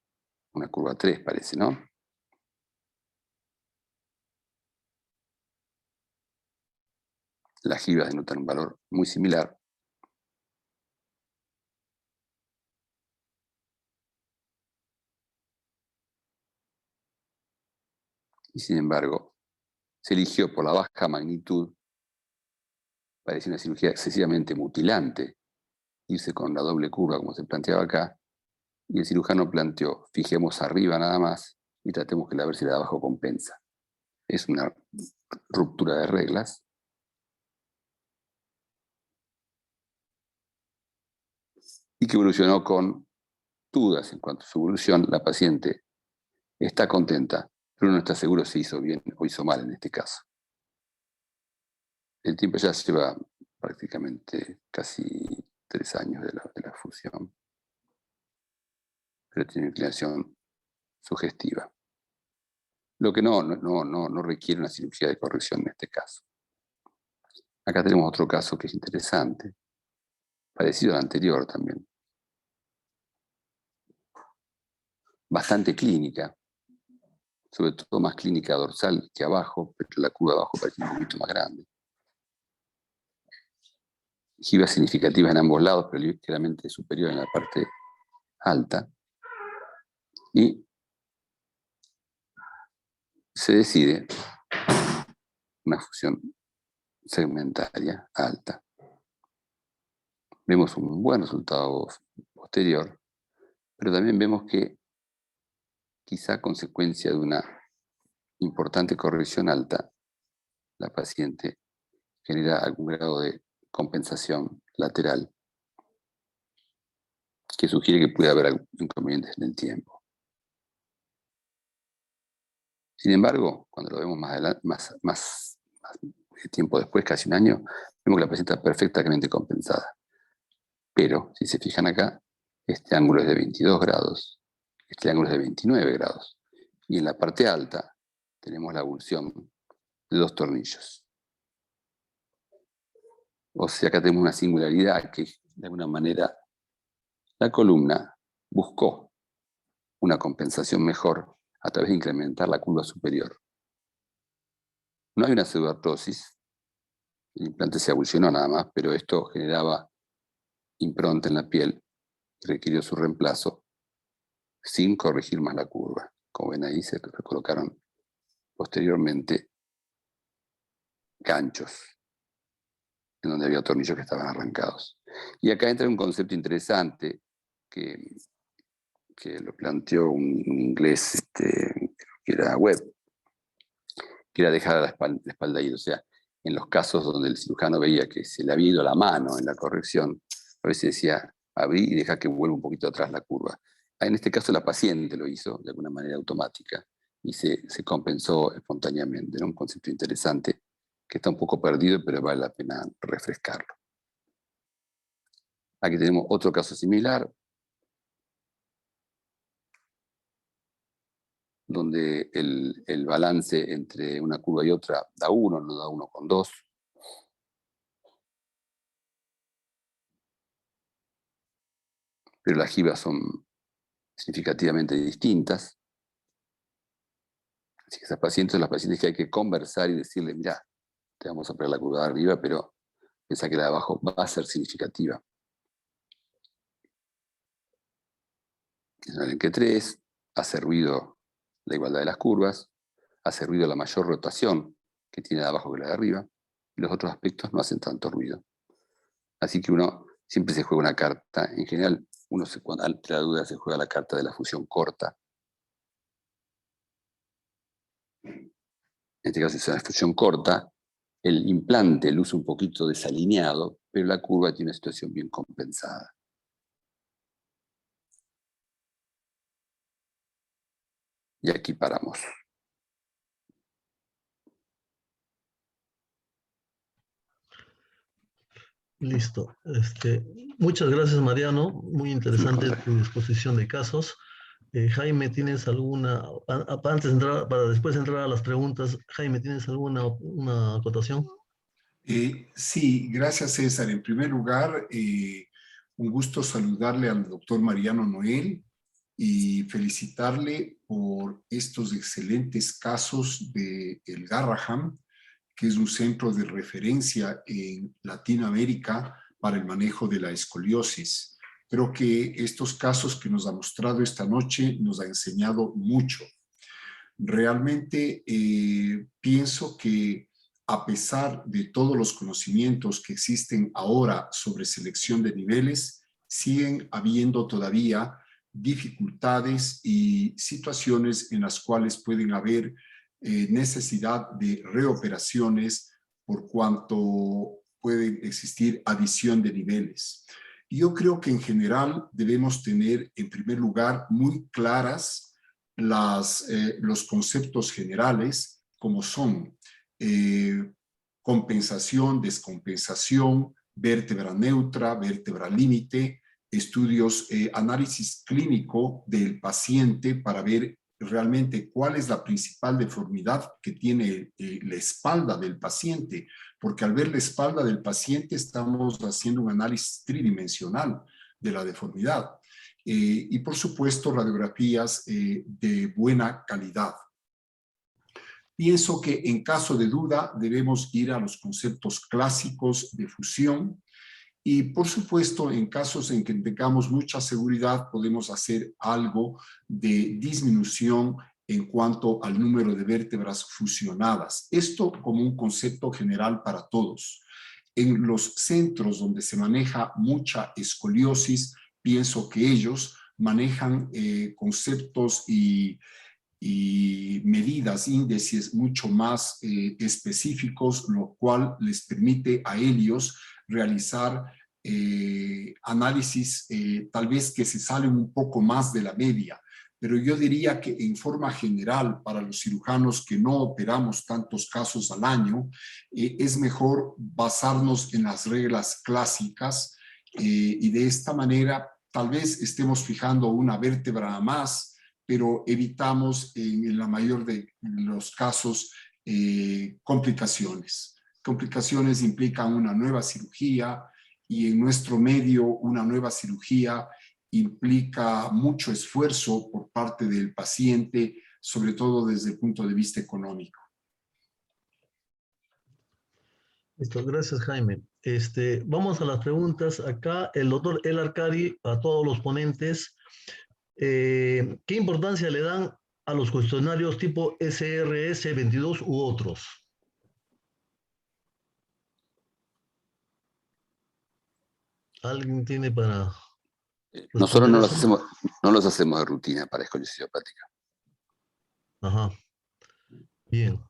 una curva 3, parece, ¿no? Las jibas denotan un valor muy similar. Y sin embargo, se eligió por la baja magnitud, parece una cirugía excesivamente mutilante, irse con la doble curva como se planteaba acá, y el cirujano planteó, fijemos arriba nada más y tratemos que la ver si la de abajo compensa. Es una ruptura de reglas. Y que evolucionó con dudas en cuanto a su evolución. La paciente está contenta, pero no está seguro si hizo bien o hizo mal en este caso. El tiempo ya lleva prácticamente casi 3 años de la fusión, pero tiene una inclinación sugestiva. Lo que no requiere una cirugía de corrección en este caso. Acá tenemos otro caso que es interesante, parecido al anterior también. Bastante clínica, sobre todo más clínica dorsal que abajo, pero la curva de abajo parece un poquito más grande. Jibas significativas en ambos lados, pero ligeramente superior en la parte alta. Y se decide una fusión segmentaria alta. Vemos un buen resultado posterior, pero también vemos que quizá a consecuencia de una importante corrección alta, la paciente genera algún grado de compensación lateral que sugiere que puede haber algún inconvenientes en el tiempo. Sin embargo, cuando lo vemos más tiempo después, casi un año, vemos que la paciente está perfectamente compensada. Pero, si se fijan acá, este ángulo es de 22 grados, este ángulo es de 29 grados. Y en la parte alta tenemos la abulsión de 2 tornillos. O sea, acá tenemos una singularidad que, de alguna manera, la columna buscó una compensación mejor a través de incrementar la curva superior. No hay una pseudoartrosis, el implante se abulsionó nada más, pero esto generaba impronta en la piel y requirió su reemplazo sin corregir más la curva. Como ven ahí, se colocaron posteriormente ganchos en donde había tornillos que estaban arrancados. Y acá entra un concepto interesante que lo planteó un inglés que era Webb, que era dejar la espalda ir. O sea, en los casos donde el cirujano veía que se le había ido la mano en la corrección, a veces decía, abrí y deja que vuelva un poquito atrás la curva. En este caso la paciente lo hizo de alguna manera automática y se compensó espontáneamente, ¿no? Un concepto interesante que está un poco perdido, pero vale la pena refrescarlo. Aquí tenemos otro caso similar, donde el balance entre una curva y otra da 1, no da 1,2. Pero las jibas son significativamente distintas. Así que esas pacientes son las pacientes que hay que conversar y decirle, mira, te vamos a operar la curva de arriba, pero piensa que la de abajo va a ser significativa. En el que 3 hace ruido la igualdad de las curvas, hace ruido la mayor rotación que tiene de abajo que la de arriba, y los otros aspectos no hacen tanto ruido. Así que uno siempre se juega una carta. En general, cuando ante la duda se juega la carta de la fusión corta. En este caso es una fusión corta. El implante luce un poquito desalineado, pero la curva tiene una situación bien compensada. Y aquí paramos. Listo. Muchas gracias, Mariano. Muy interesante tu exposición de casos. Jaime, ¿tienes alguna, antes de entrar, para después entrar a las preguntas, Jaime, ¿tienes alguna una acotación? Sí, gracias, César. En primer lugar, un gusto saludarle al doctor Mariano Noel y felicitarle por estos excelentes casos de el Garraham, que es un centro de referencia en Latinoamérica para el manejo de la escoliosis. Creo que estos casos que nos ha mostrado esta noche nos ha enseñado mucho. Realmente pienso que a pesar de todos los conocimientos que existen ahora sobre selección de niveles, siguen habiendo todavía dificultades y situaciones en las cuales pueden haber necesidad de reoperaciones por cuanto puede existir adición de niveles. Yo creo que en general debemos tener en primer lugar muy claras los conceptos generales como son compensación, descompensación, vértebra neutra, vértebra límite, estudios, análisis clínico del paciente para ver realmente cuál es la principal deformidad que tiene la espalda del paciente, porque al ver la espalda del paciente estamos haciendo un análisis tridimensional de la deformidad. Y por supuesto radiografías de buena calidad. Pienso que en caso de duda debemos ir a los conceptos clásicos de fusión y por supuesto en casos en que tengamos mucha seguridad podemos hacer algo de disminución en cuanto al número de vértebras fusionadas. Esto como un concepto general para todos. En los centros donde se maneja mucha escoliosis, pienso que ellos manejan conceptos y medidas, índices mucho más específicos, lo cual les permite a ellos realizar análisis tal vez que se salen un poco más de la media. Pero yo diría que en forma general, para los cirujanos que no operamos tantos casos al año, es mejor basarnos en las reglas clásicas y de esta manera tal vez estemos fijando una vértebra más, pero evitamos en la mayor de los casos complicaciones. Complicaciones implican una nueva cirugía y en nuestro medio una nueva cirugía implica mucho esfuerzo por parte del paciente, sobre todo desde el punto de vista económico. Listo, gracias, Jaime. Vamos a las preguntas. Acá el doctor El Arcari, a todos los ponentes, ¿qué importancia le dan a los cuestionarios tipo SRS 22 u otros? ¿Alguien tiene para...? Nosotros no los hacemos de rutina para escoliosis idiopática. Ajá, bien.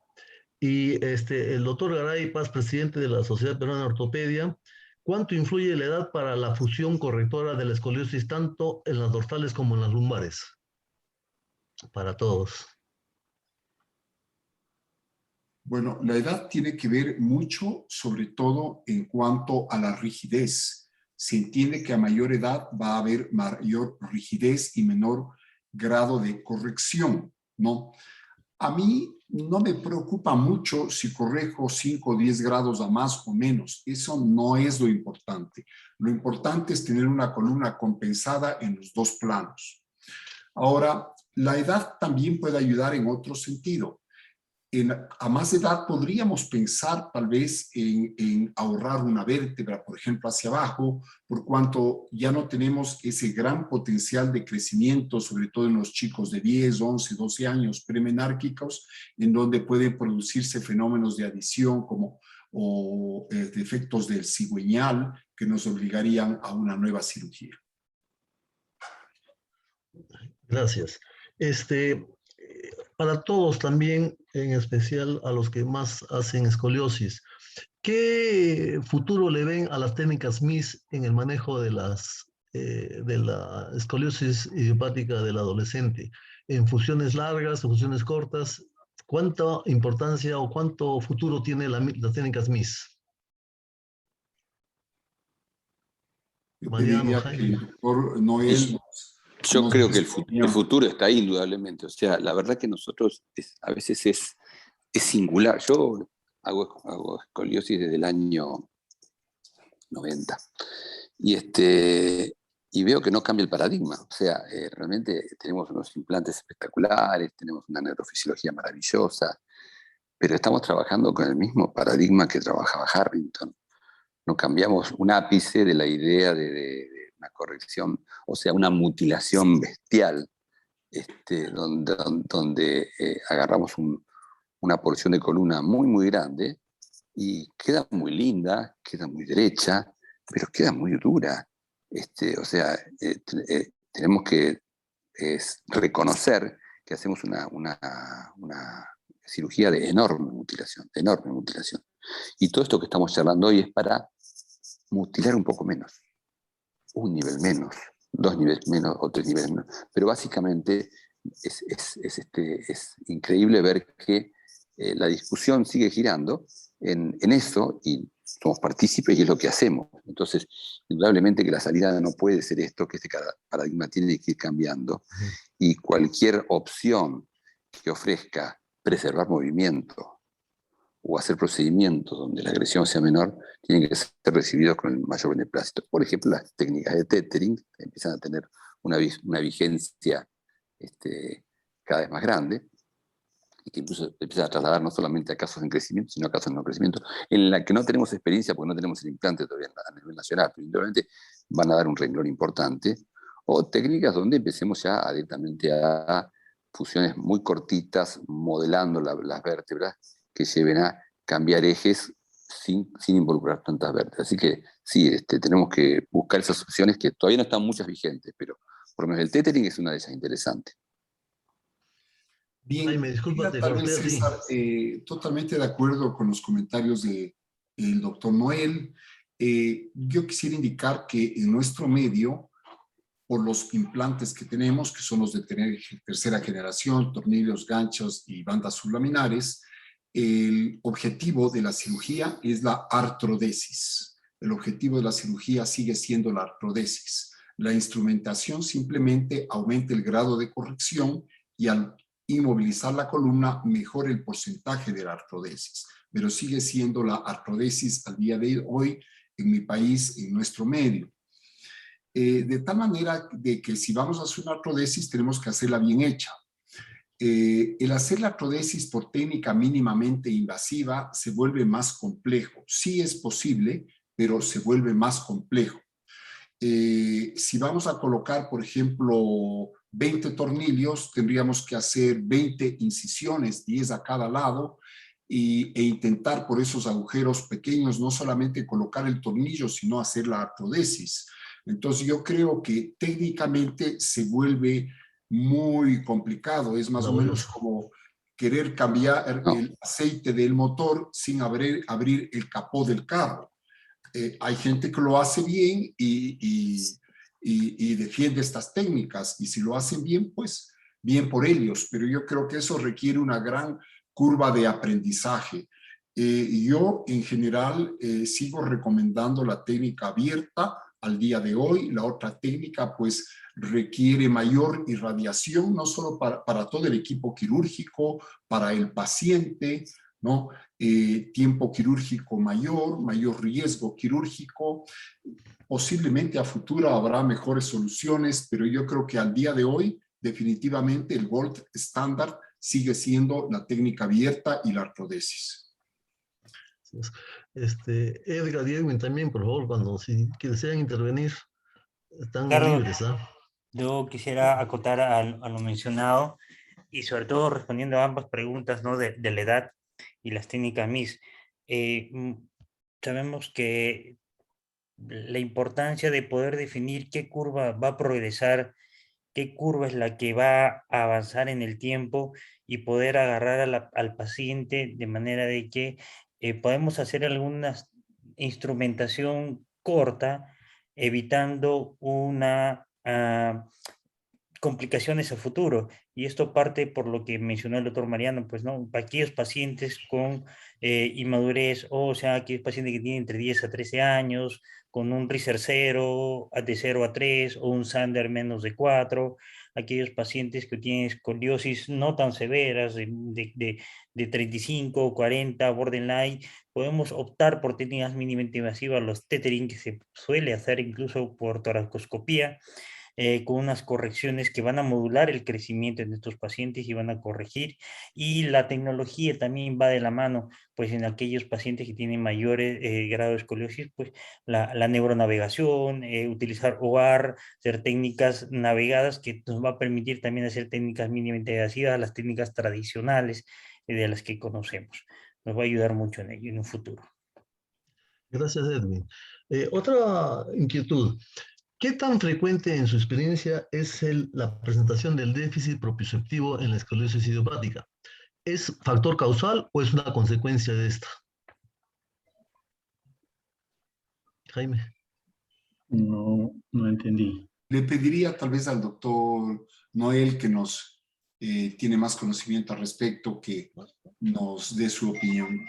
Y el doctor Garay Paz, presidente de la Sociedad Peruana de Ortopedia, ¿cuánto influye la edad para la fusión correctora de la escoliosis tanto en las dorsales como en las lumbares? Para todos. Bueno, la edad tiene que ver mucho, sobre todo en cuanto a la rigidez. Se entiende que a mayor edad va a haber mayor rigidez y menor grado de corrección, ¿no? A mí no me preocupa mucho si corrijo 5 o 10 grados a más o menos. Eso no es lo importante. Lo importante es tener una columna compensada en los dos planos. Ahora, la edad también puede ayudar en otro sentido. a más edad podríamos pensar tal vez en ahorrar una vértebra, por ejemplo, hacia abajo, por cuanto ya no tenemos ese gran potencial de crecimiento, sobre todo en los chicos de 10, 11, 12 años premenárquicos, en donde pueden producirse fenómenos de adición o defectos del cigüeñal que nos obligarían a una nueva cirugía. Gracias. Para todos también, en especial a los que más hacen escoliosis, ¿qué futuro le ven a las técnicas MIS en el manejo de la escoliosis idiopática del adolescente? En funciones largas, en funciones cortas, ¿cuánta importancia o cuánto futuro tiene las técnicas MIS? Yo Mariano, pediría que el doctor Noel Yo creo que el futuro está ahí indudablemente. O sea, la verdad que nosotros a veces es singular. Yo hago escoliosis desde el año 90 y veo que no cambia el paradigma. O sea, realmente tenemos unos implantes espectaculares, tenemos una neurofisiología maravillosa, pero estamos trabajando con el mismo paradigma que trabajaba Harrington. No cambiamos un ápice de la idea de una corrección, o sea, una mutilación bestial, donde agarramos una porción de columna muy, muy grande y queda muy linda, queda muy derecha, pero queda muy dura. O sea, tenemos que reconocer que hacemos una cirugía de enorme mutilación, Y todo esto que estamos charlando hoy es para mutilar un poco menos, un nivel menos, 2 niveles menos o 3 niveles menos. Pero básicamente es increíble ver que la discusión sigue girando en eso y somos partícipes y es lo que hacemos. Entonces, indudablemente que la salida no puede ser esto, que este paradigma tiene que ir cambiando y cualquier opción que ofrezca preservar movimiento o hacer procedimientos donde la agresión sea menor, tienen que ser recibidos con el mayor beneplácito. Por ejemplo, las técnicas de tethering empiezan a tener una vigencia cada vez más grande y que incluso empiezan a trasladar no solamente a casos en crecimiento, sino a casos en no crecimiento, en la que no tenemos experiencia porque no tenemos el implante todavía a nivel nacional, pero indudablemente van a dar un renglón importante, o técnicas donde empecemos ya directamente a fusiones muy cortitas, modelando las vértebras, que lleven a cambiar ejes sin involucrar tantas vértebras. Así que sí, tenemos que buscar esas opciones que todavía no están muchas vigentes, pero por lo menos el tethering es una de ellas interesante. Bien, Jaime, disculpa, te corté así. César, totalmente de acuerdo con los comentarios del doctor Noel. Yo quisiera indicar que en nuestro medio, por los implantes que tenemos, que son los de tercera generación, tornillos, ganchos y bandas sublaminares, el objetivo de la cirugía es la artrodesis. El objetivo de la cirugía sigue siendo la artrodesis. La instrumentación simplemente aumenta el grado de corrección y al inmovilizar la columna mejora el porcentaje de la artrodesis, pero sigue siendo la artrodesis al día de hoy en mi país, en nuestro medio. De tal manera de que si vamos a hacer una artrodesis tenemos que hacerla bien hecha. El hacer la artrodesis por técnica mínimamente invasiva se vuelve más complejo. Sí es posible, pero se vuelve más complejo. Si vamos a colocar, por ejemplo, 20 tornillos, tendríamos que hacer 20 incisiones, 10 a cada lado, e intentar por esos agujeros pequeños no solamente colocar el tornillo, sino hacer la artrodesis. Entonces yo creo que técnicamente se vuelve muy complicado. Es más o menos como querer cambiar el aceite del motor sin abrir el capó del carro. Hay gente que lo hace bien y defiende estas técnicas, y si lo hacen bien, pues bien por ellos, pero yo creo que eso requiere una gran curva de aprendizaje. Yo en general sigo recomendando la técnica abierta al día de hoy. La otra técnica pues requiere mayor irradiación, no solo para todo el equipo quirúrgico, para el paciente, ¿no? Tiempo quirúrgico mayor riesgo quirúrgico. Posiblemente a futuro habrá mejores soluciones, pero yo creo que al día de hoy definitivamente el gold standard sigue siendo la técnica abierta y la artrodesis. Edgar y Edwin también, por favor, cuando si desean intervenir, están Claro, libres, ¿ah? yo quisiera acotar a lo mencionado y sobre todo respondiendo a ambas preguntas, ¿no? De la edad y las técnicas MIS. Sabemos que la importancia de poder definir qué curva va a progresar, qué curva es la que va a avanzar en el tiempo y poder agarrar al paciente de manera de que podemos hacer alguna instrumentación corta, evitando una complicaciones a futuro. Y esto parte por lo que mencionó el doctor Mariano, pues, ¿no? Para aquellos pacientes con inmadurez, o sea, aquellos pacientes que tienen entre 10 a 13 años, con un Riser 0, de 0 a 3, o un Sander menos de 4, aquellos pacientes que tienen escoliosis no tan severas, de 35 o 40, borderline, podemos optar por técnicas mínimamente invasivas, los tethering, que se suele hacer incluso por toracoscopía, con unas correcciones que van a modular el crecimiento en estos pacientes y van a corregir. Y la tecnología también va de la mano, pues en aquellos pacientes que tienen mayores grados de escoliosis, pues la neuronavegación, utilizar OAR, hacer técnicas navegadas que nos va a permitir también hacer técnicas mínimamente invasivas, las técnicas tradicionales de las que conocemos. Nos va a ayudar mucho en ello en un futuro. Gracias, Edwin. Otra inquietud. ¿Qué tan frecuente en su experiencia es la presentación del déficit propioceptivo en la escoliosis idiopática? ¿Es factor causal o es una consecuencia de esta? Jaime. No entendí. Le pediría tal vez al doctor Noel, que nos tiene más conocimiento al respecto, que nos dé su opinión.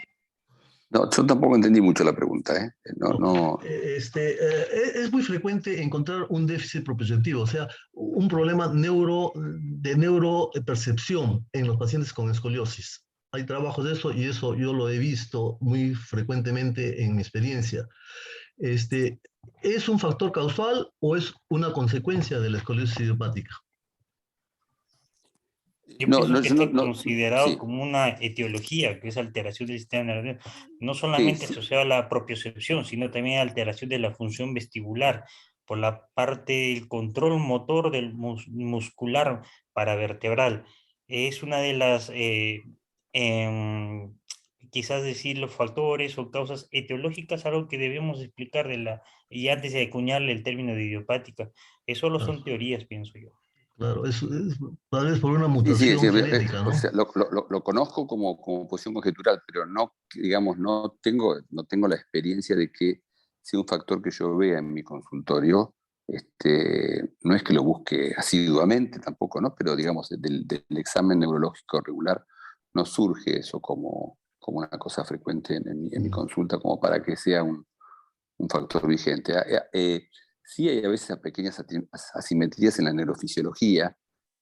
No, yo tampoco entendí mucho la pregunta, ¿eh? No. Es muy frecuente encontrar un déficit propioceptivo, o sea, un problema de neuropercepción en los pacientes con escoliosis. Hay trabajos de eso y eso yo lo he visto muy frecuentemente en mi experiencia. ¿Es un factor causal o es una consecuencia de la escoliosis idiopática? Yo pienso que está considerado sí, como una etiología, que es alteración del sistema nervioso, no solamente sí. asociada a la propiocepción, sino también alteración de la función vestibular, por la parte del control motor del muscular paravertebral. Es una de las, quizás decir, los factores o causas etiológicas, algo que debemos explicar y antes de acuñarle el término de idiopática. Eso solo son teorías, pienso yo. Claro, tal vez por una Sí, mutación genética, o ¿no? sea, lo conozco como posición conjetural, pero no, digamos, no tengo la experiencia de que sea un factor que yo vea en mi consultorio. No es que lo busque asiduamente tampoco, ¿no? Pero digamos, del examen neurológico regular no surge eso como una cosa frecuente en mi consulta, como para que sea un factor vigente. Sí hay a veces pequeñas asimetrías en la neurofisiología,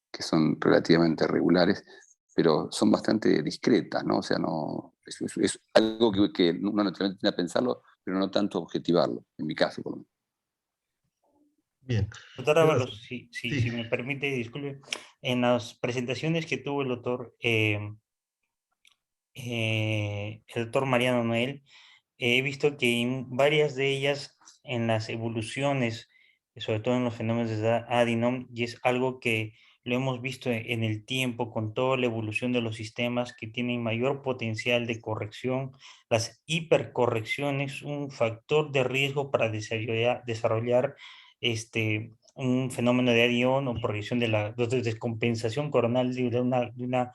que son relativamente regulares, pero son bastante discretas, ¿no? O sea, es algo que uno naturalmente tiene que pensarlo, pero no tanto objetivarlo, en mi caso, por lo menos. Bien. Doctor Ábalos, Sí. si me permite, disculpe, en las presentaciones que tuvo el doctor Mariano Noel, he visto que en varias de ellas, en las evoluciones, sobre todo en los fenómenos de Adenom, y es algo que lo hemos visto en el tiempo con toda la evolución de los sistemas que tienen mayor potencial de corrección, las hipercorrecciones, un factor de riesgo para desarrollar un fenómeno de Addison o progresión de la descompensación coronal de una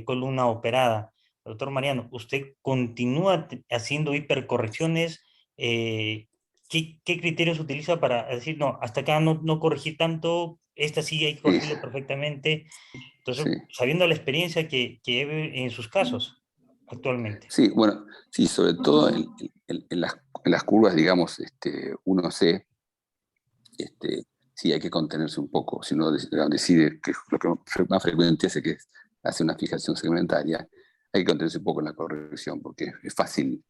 columna operada. Doctor Mariano, ¿usted continúa haciendo hipercorrecciones? ¿Qué criterios utiliza para decir, no, hasta acá no corregí tanto, esta sí hay que Sí, corregirlo perfectamente? Entonces, sí. sabiendo la experiencia que ve en sus casos actualmente. Sí, bueno, sí, sobre todo en las curvas, digamos, 1C, sí hay que contenerse un poco. Si uno decide que lo que más frecuente hace que hace una fijación segmentaria, hay que contenerse un poco en la corrección, porque es fácil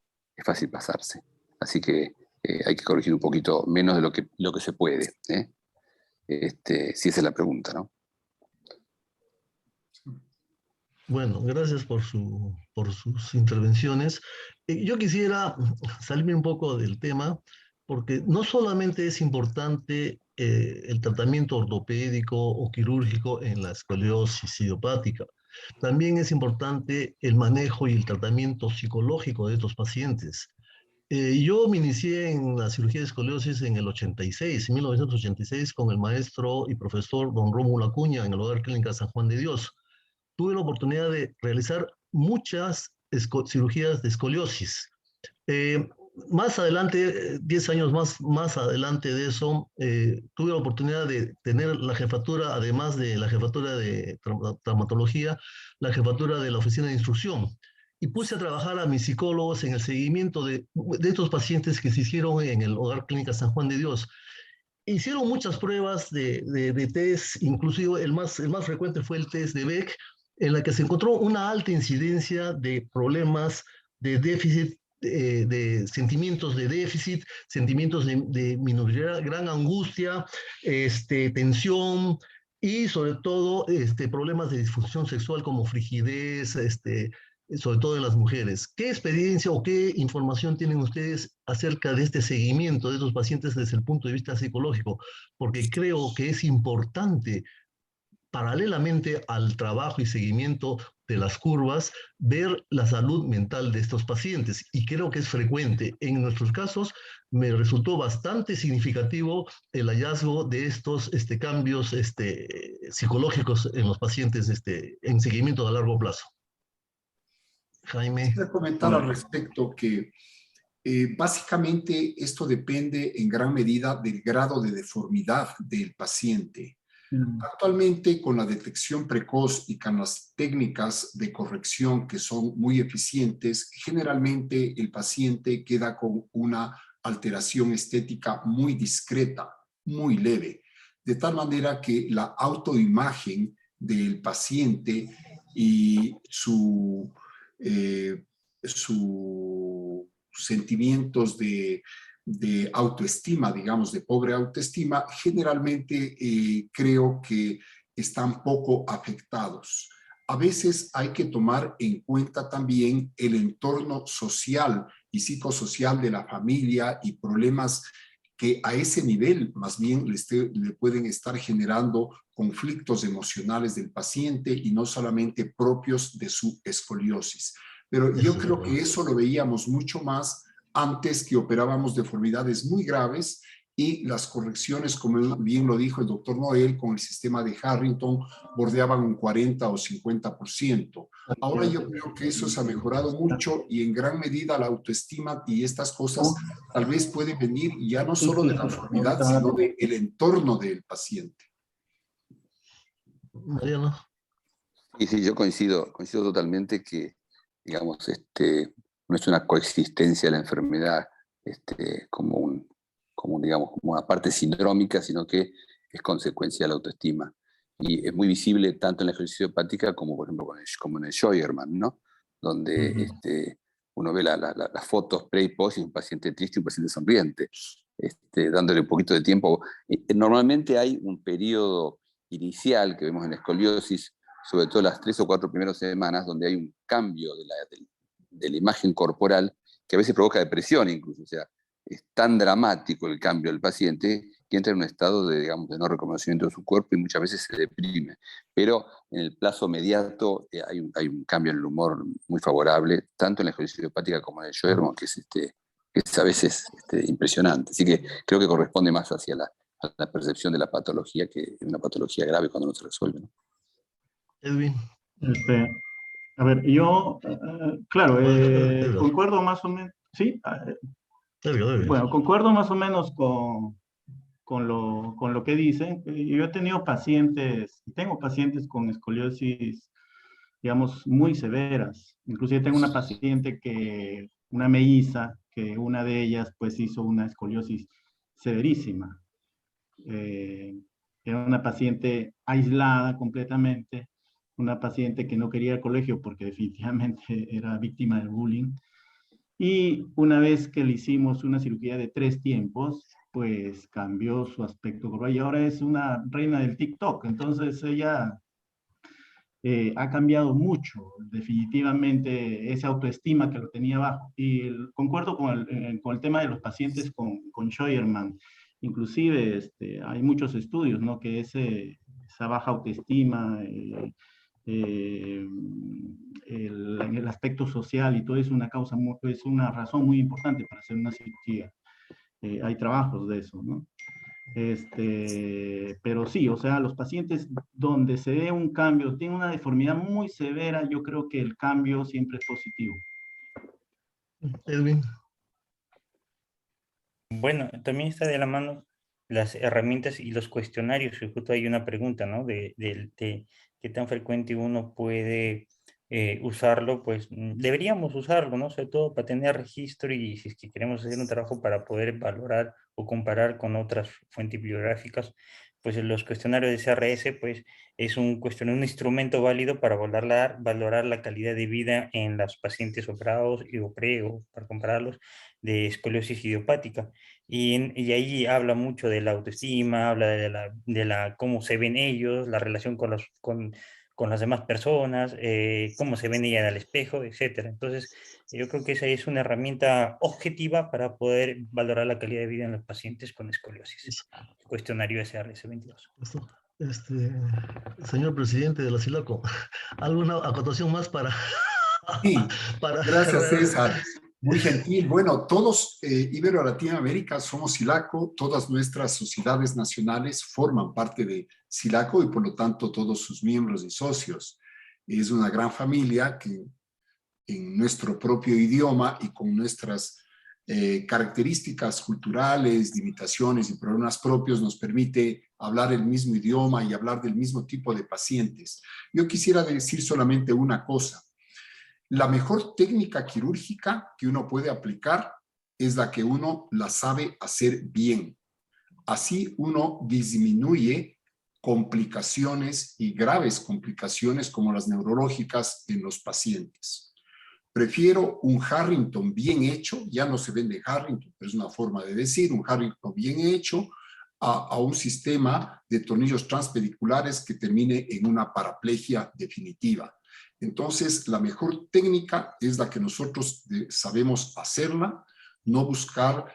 pasarse. Así que hay que corregir un poquito menos de lo que se puede, si esa es la pregunta, ¿no? Bueno, gracias por sus intervenciones. Yo quisiera salirme un poco del tema, porque no solamente es importante el tratamiento ortopédico o quirúrgico en la escoliosis idiopática, también es importante el manejo y el tratamiento psicológico de estos pacientes. Yo me inicié en la cirugía de escoliosis en el 86, en 1986, con el maestro y profesor don Rómulo Acuña en el Hogar Clínica San Juan de Dios. Tuve la oportunidad de realizar muchas cirugías de escoliosis. Eh, Más adelante, 10 años más adelante de eso, tuve la oportunidad de tener la jefatura, además de la jefatura de traumatología, la jefatura de la oficina de instrucción. Y puse a trabajar a mis psicólogos en el seguimiento de estos pacientes que se hicieron en el Hogar Clínica San Juan de Dios. Hicieron muchas pruebas de test, inclusive el más frecuente fue el test de Beck, en la que se encontró una alta incidencia de problemas de déficit, de sentimientos de déficit, sentimientos de minoría, gran angustia, tensión y sobre todo problemas de disfunción sexual como frigidez, sobre todo en las mujeres. ¿Qué experiencia o qué información tienen ustedes acerca de este seguimiento de estos pacientes desde el punto de vista psicológico? Porque creo que es importante, paralelamente al trabajo y seguimiento de las curvas, ver la salud mental de estos pacientes. Y creo que es frecuente. En nuestros casos me resultó bastante significativo el hallazgo de estos cambios psicológicos en los pacientes en seguimiento a largo plazo. Jaime. Quisiera comentar al respecto que básicamente esto depende en gran medida del grado de deformidad del paciente. Actualmente, con la detección precoz y con las técnicas de corrección que son muy eficientes, generalmente el paciente queda con una alteración estética muy discreta, muy leve, de tal manera que la autoimagen del paciente y sus sentimientos de autoestima, digamos, de pobre autoestima, generalmente creo que están poco afectados. A veces hay que tomar en cuenta también el entorno social y psicosocial de la familia y problemas que a ese nivel más bien le pueden estar generando conflictos emocionales del paciente y no solamente propios de su escoliosis. Pero yo creo que eso lo veíamos mucho más antes, que operábamos deformidades muy graves y las correcciones, como bien lo dijo el doctor Noel, con el sistema de Harrington bordeaban un 40 o 50%. Ahora yo creo que eso se ha mejorado mucho y en gran medida la autoestima y estas cosas tal vez pueden venir ya no solo de la deformidad, sino del entorno del paciente. Mariano. Y sí, yo coincido totalmente que, digamos, no es una coexistencia de la enfermedad como digamos, como una parte sindrómica, sino que es consecuencia de la autoestima. Y es muy visible tanto en la escoliosis hepática como, por ejemplo, como en el Scheuermann, ¿no? Donde uno ve las fotos pre y post y un paciente triste y un paciente sonriente, dándole un poquito de tiempo. Normalmente hay un periodo inicial que vemos en la escoliosis, sobre todo las 3 o 4 primeras semanas, donde hay un cambio de la imagen corporal que a veces provoca depresión incluso. O sea, es tan dramático el cambio del paciente que entra en un estado digamos, de no reconocimiento de su cuerpo y muchas veces se deprime. Pero en el plazo mediato hay un cambio en el humor muy favorable, tanto en la escoliosis hepática como en el Scheuermann, que es a veces impresionante. Así que creo que corresponde más hacia la percepción de la patología, que una patología grave cuando no se resuelve, ¿no? Edwin. A ver, yo, claro, concuerdo más o menos, ¿sí? Bueno, concuerdo más o menos con lo que dicen. Yo he tenido pacientes, tengo pacientes con escoliosis, digamos, muy severas. Inclusive tengo una paciente una melliza, que una de ellas pues hizo una escoliosis severísima. Era una paciente aislada completamente, una paciente que no quería ir al colegio porque definitivamente era víctima del bullying. Y una vez que le hicimos una cirugía de 3 tiempos, pues cambió su aspecto corporal y ahora es una reina del TikTok. Entonces ella ha cambiado mucho, definitivamente, esa autoestima que lo tenía bajo. Y concuerdo con el tema de los pacientes con Scheuermann. Inclusive hay muchos estudios, ¿no? Que esa baja autoestima, el aspecto social y todo es una causa, es una razón muy importante para hacer una cirugía. Hay trabajos de eso, ¿no? Pero sí, o sea, los pacientes donde se ve un cambio, tienen una deformidad muy severa, yo creo que el cambio siempre es positivo. Edwin. Bueno, también está de la mano las herramientas y los cuestionarios, que justo hay una pregunta, ¿no? De qué tan frecuente uno puede usarlo, pues deberíamos usarlo, ¿no? Sobre todo para tener registro y si es que queremos hacer un trabajo para poder valorar o comparar con otras fuentes bibliográficas, pues los cuestionarios de CRS, pues es un cuestionario, un instrumento válido para valorar la calidad de vida en los pacientes operados o para compararlos de escoliosis idiopática. Y ahí habla mucho de la autoestima, habla de cómo se ven ellos, la relación con las demás personas, cómo se ven ellas al espejo, etcétera. Entonces, yo creo que esa es una herramienta objetiva para poder valorar la calidad de vida en los pacientes con escoliosis. Cuestionario SRS-22. Señor presidente de la SILACO, ¿alguna acotación más para... Sí, gracias César. Muy gentil. Bueno, todos Ibero-Latinoamérica somos SILACO, todas nuestras sociedades nacionales forman parte de SILACO y por lo tanto todos sus miembros y socios. Es una gran familia que en nuestro propio idioma y con nuestras características culturales, limitaciones y problemas propios nos permite hablar el mismo idioma y hablar del mismo tipo de pacientes. Yo quisiera decir solamente una cosa. La mejor técnica quirúrgica que uno puede aplicar es la que uno la sabe hacer bien. Así uno disminuye complicaciones y graves complicaciones como las neurológicas en los pacientes. Prefiero un Harrington bien hecho, ya no se vende Harrington, pero es una forma de decir, un Harrington bien hecho a un sistema de tornillos transpediculares que termine en una paraplegia definitiva. Entonces, la mejor técnica es la que nosotros sabemos hacerla, no buscar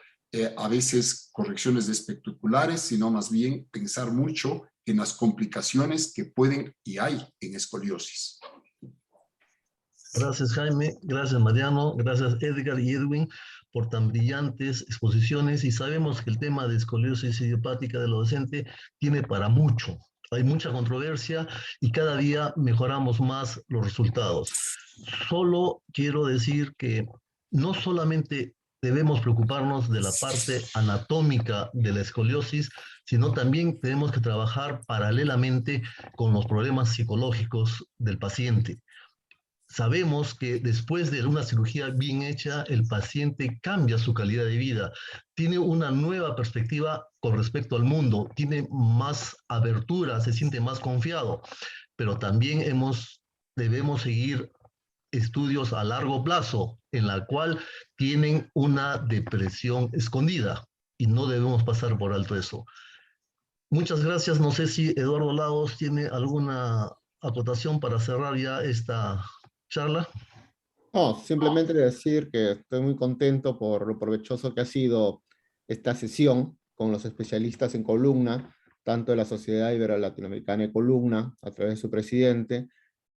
a veces correcciones espectaculares, sino más bien pensar mucho en las complicaciones que pueden y hay en escoliosis. Gracias Jaime, gracias Mariano, gracias Edgar y Edwin por tan brillantes exposiciones y sabemos que el tema de escoliosis idiopática del adolescente tiene para mucho. Hay mucha controversia y cada día mejoramos más los resultados. Solo quiero decir que no solamente debemos preocuparnos de la parte anatómica de la escoliosis, sino también tenemos que trabajar paralelamente con los problemas psicológicos del paciente. Sabemos que después de una cirugía bien hecha, el paciente cambia su calidad de vida, tiene una nueva perspectiva con respecto al mundo, tiene más abertura, se siente más confiado, pero también debemos seguir estudios a largo plazo en la cual tienen una depresión escondida y no debemos pasar por alto eso. Muchas gracias. No sé si Eduardo Lagos tiene alguna acotación para cerrar ya esta charla. No, simplemente decir que estoy muy contento por lo provechoso que ha sido esta sesión con los especialistas en columna, tanto de la Sociedad Ibero-Latinoamericana de Columna, a través de su presidente,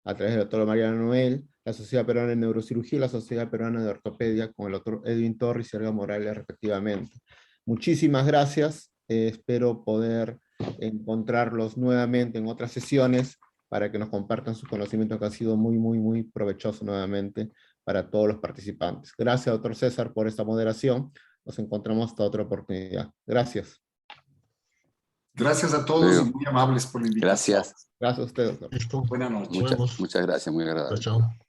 a través del doctor Mariano Noel, la Sociedad Peruana de Neurocirugía y la Sociedad Peruana de Ortopedia, con el doctor Edwin Torres y Edgar Morales, respectivamente. Muchísimas gracias. Espero poder encontrarlos nuevamente en otras sesiones para que nos compartan sus conocimientos, que han sido muy, muy, muy provechosos nuevamente para todos los participantes. Gracias, doctor César, por esta moderación. Nos encontramos hasta otra oportunidad. Gracias. Gracias a todos y muy amables por la invitación. Gracias. Gracias a usted, doctor. Listo. Buenas noches. Muchas gracias, muy agradable. Chao, chao.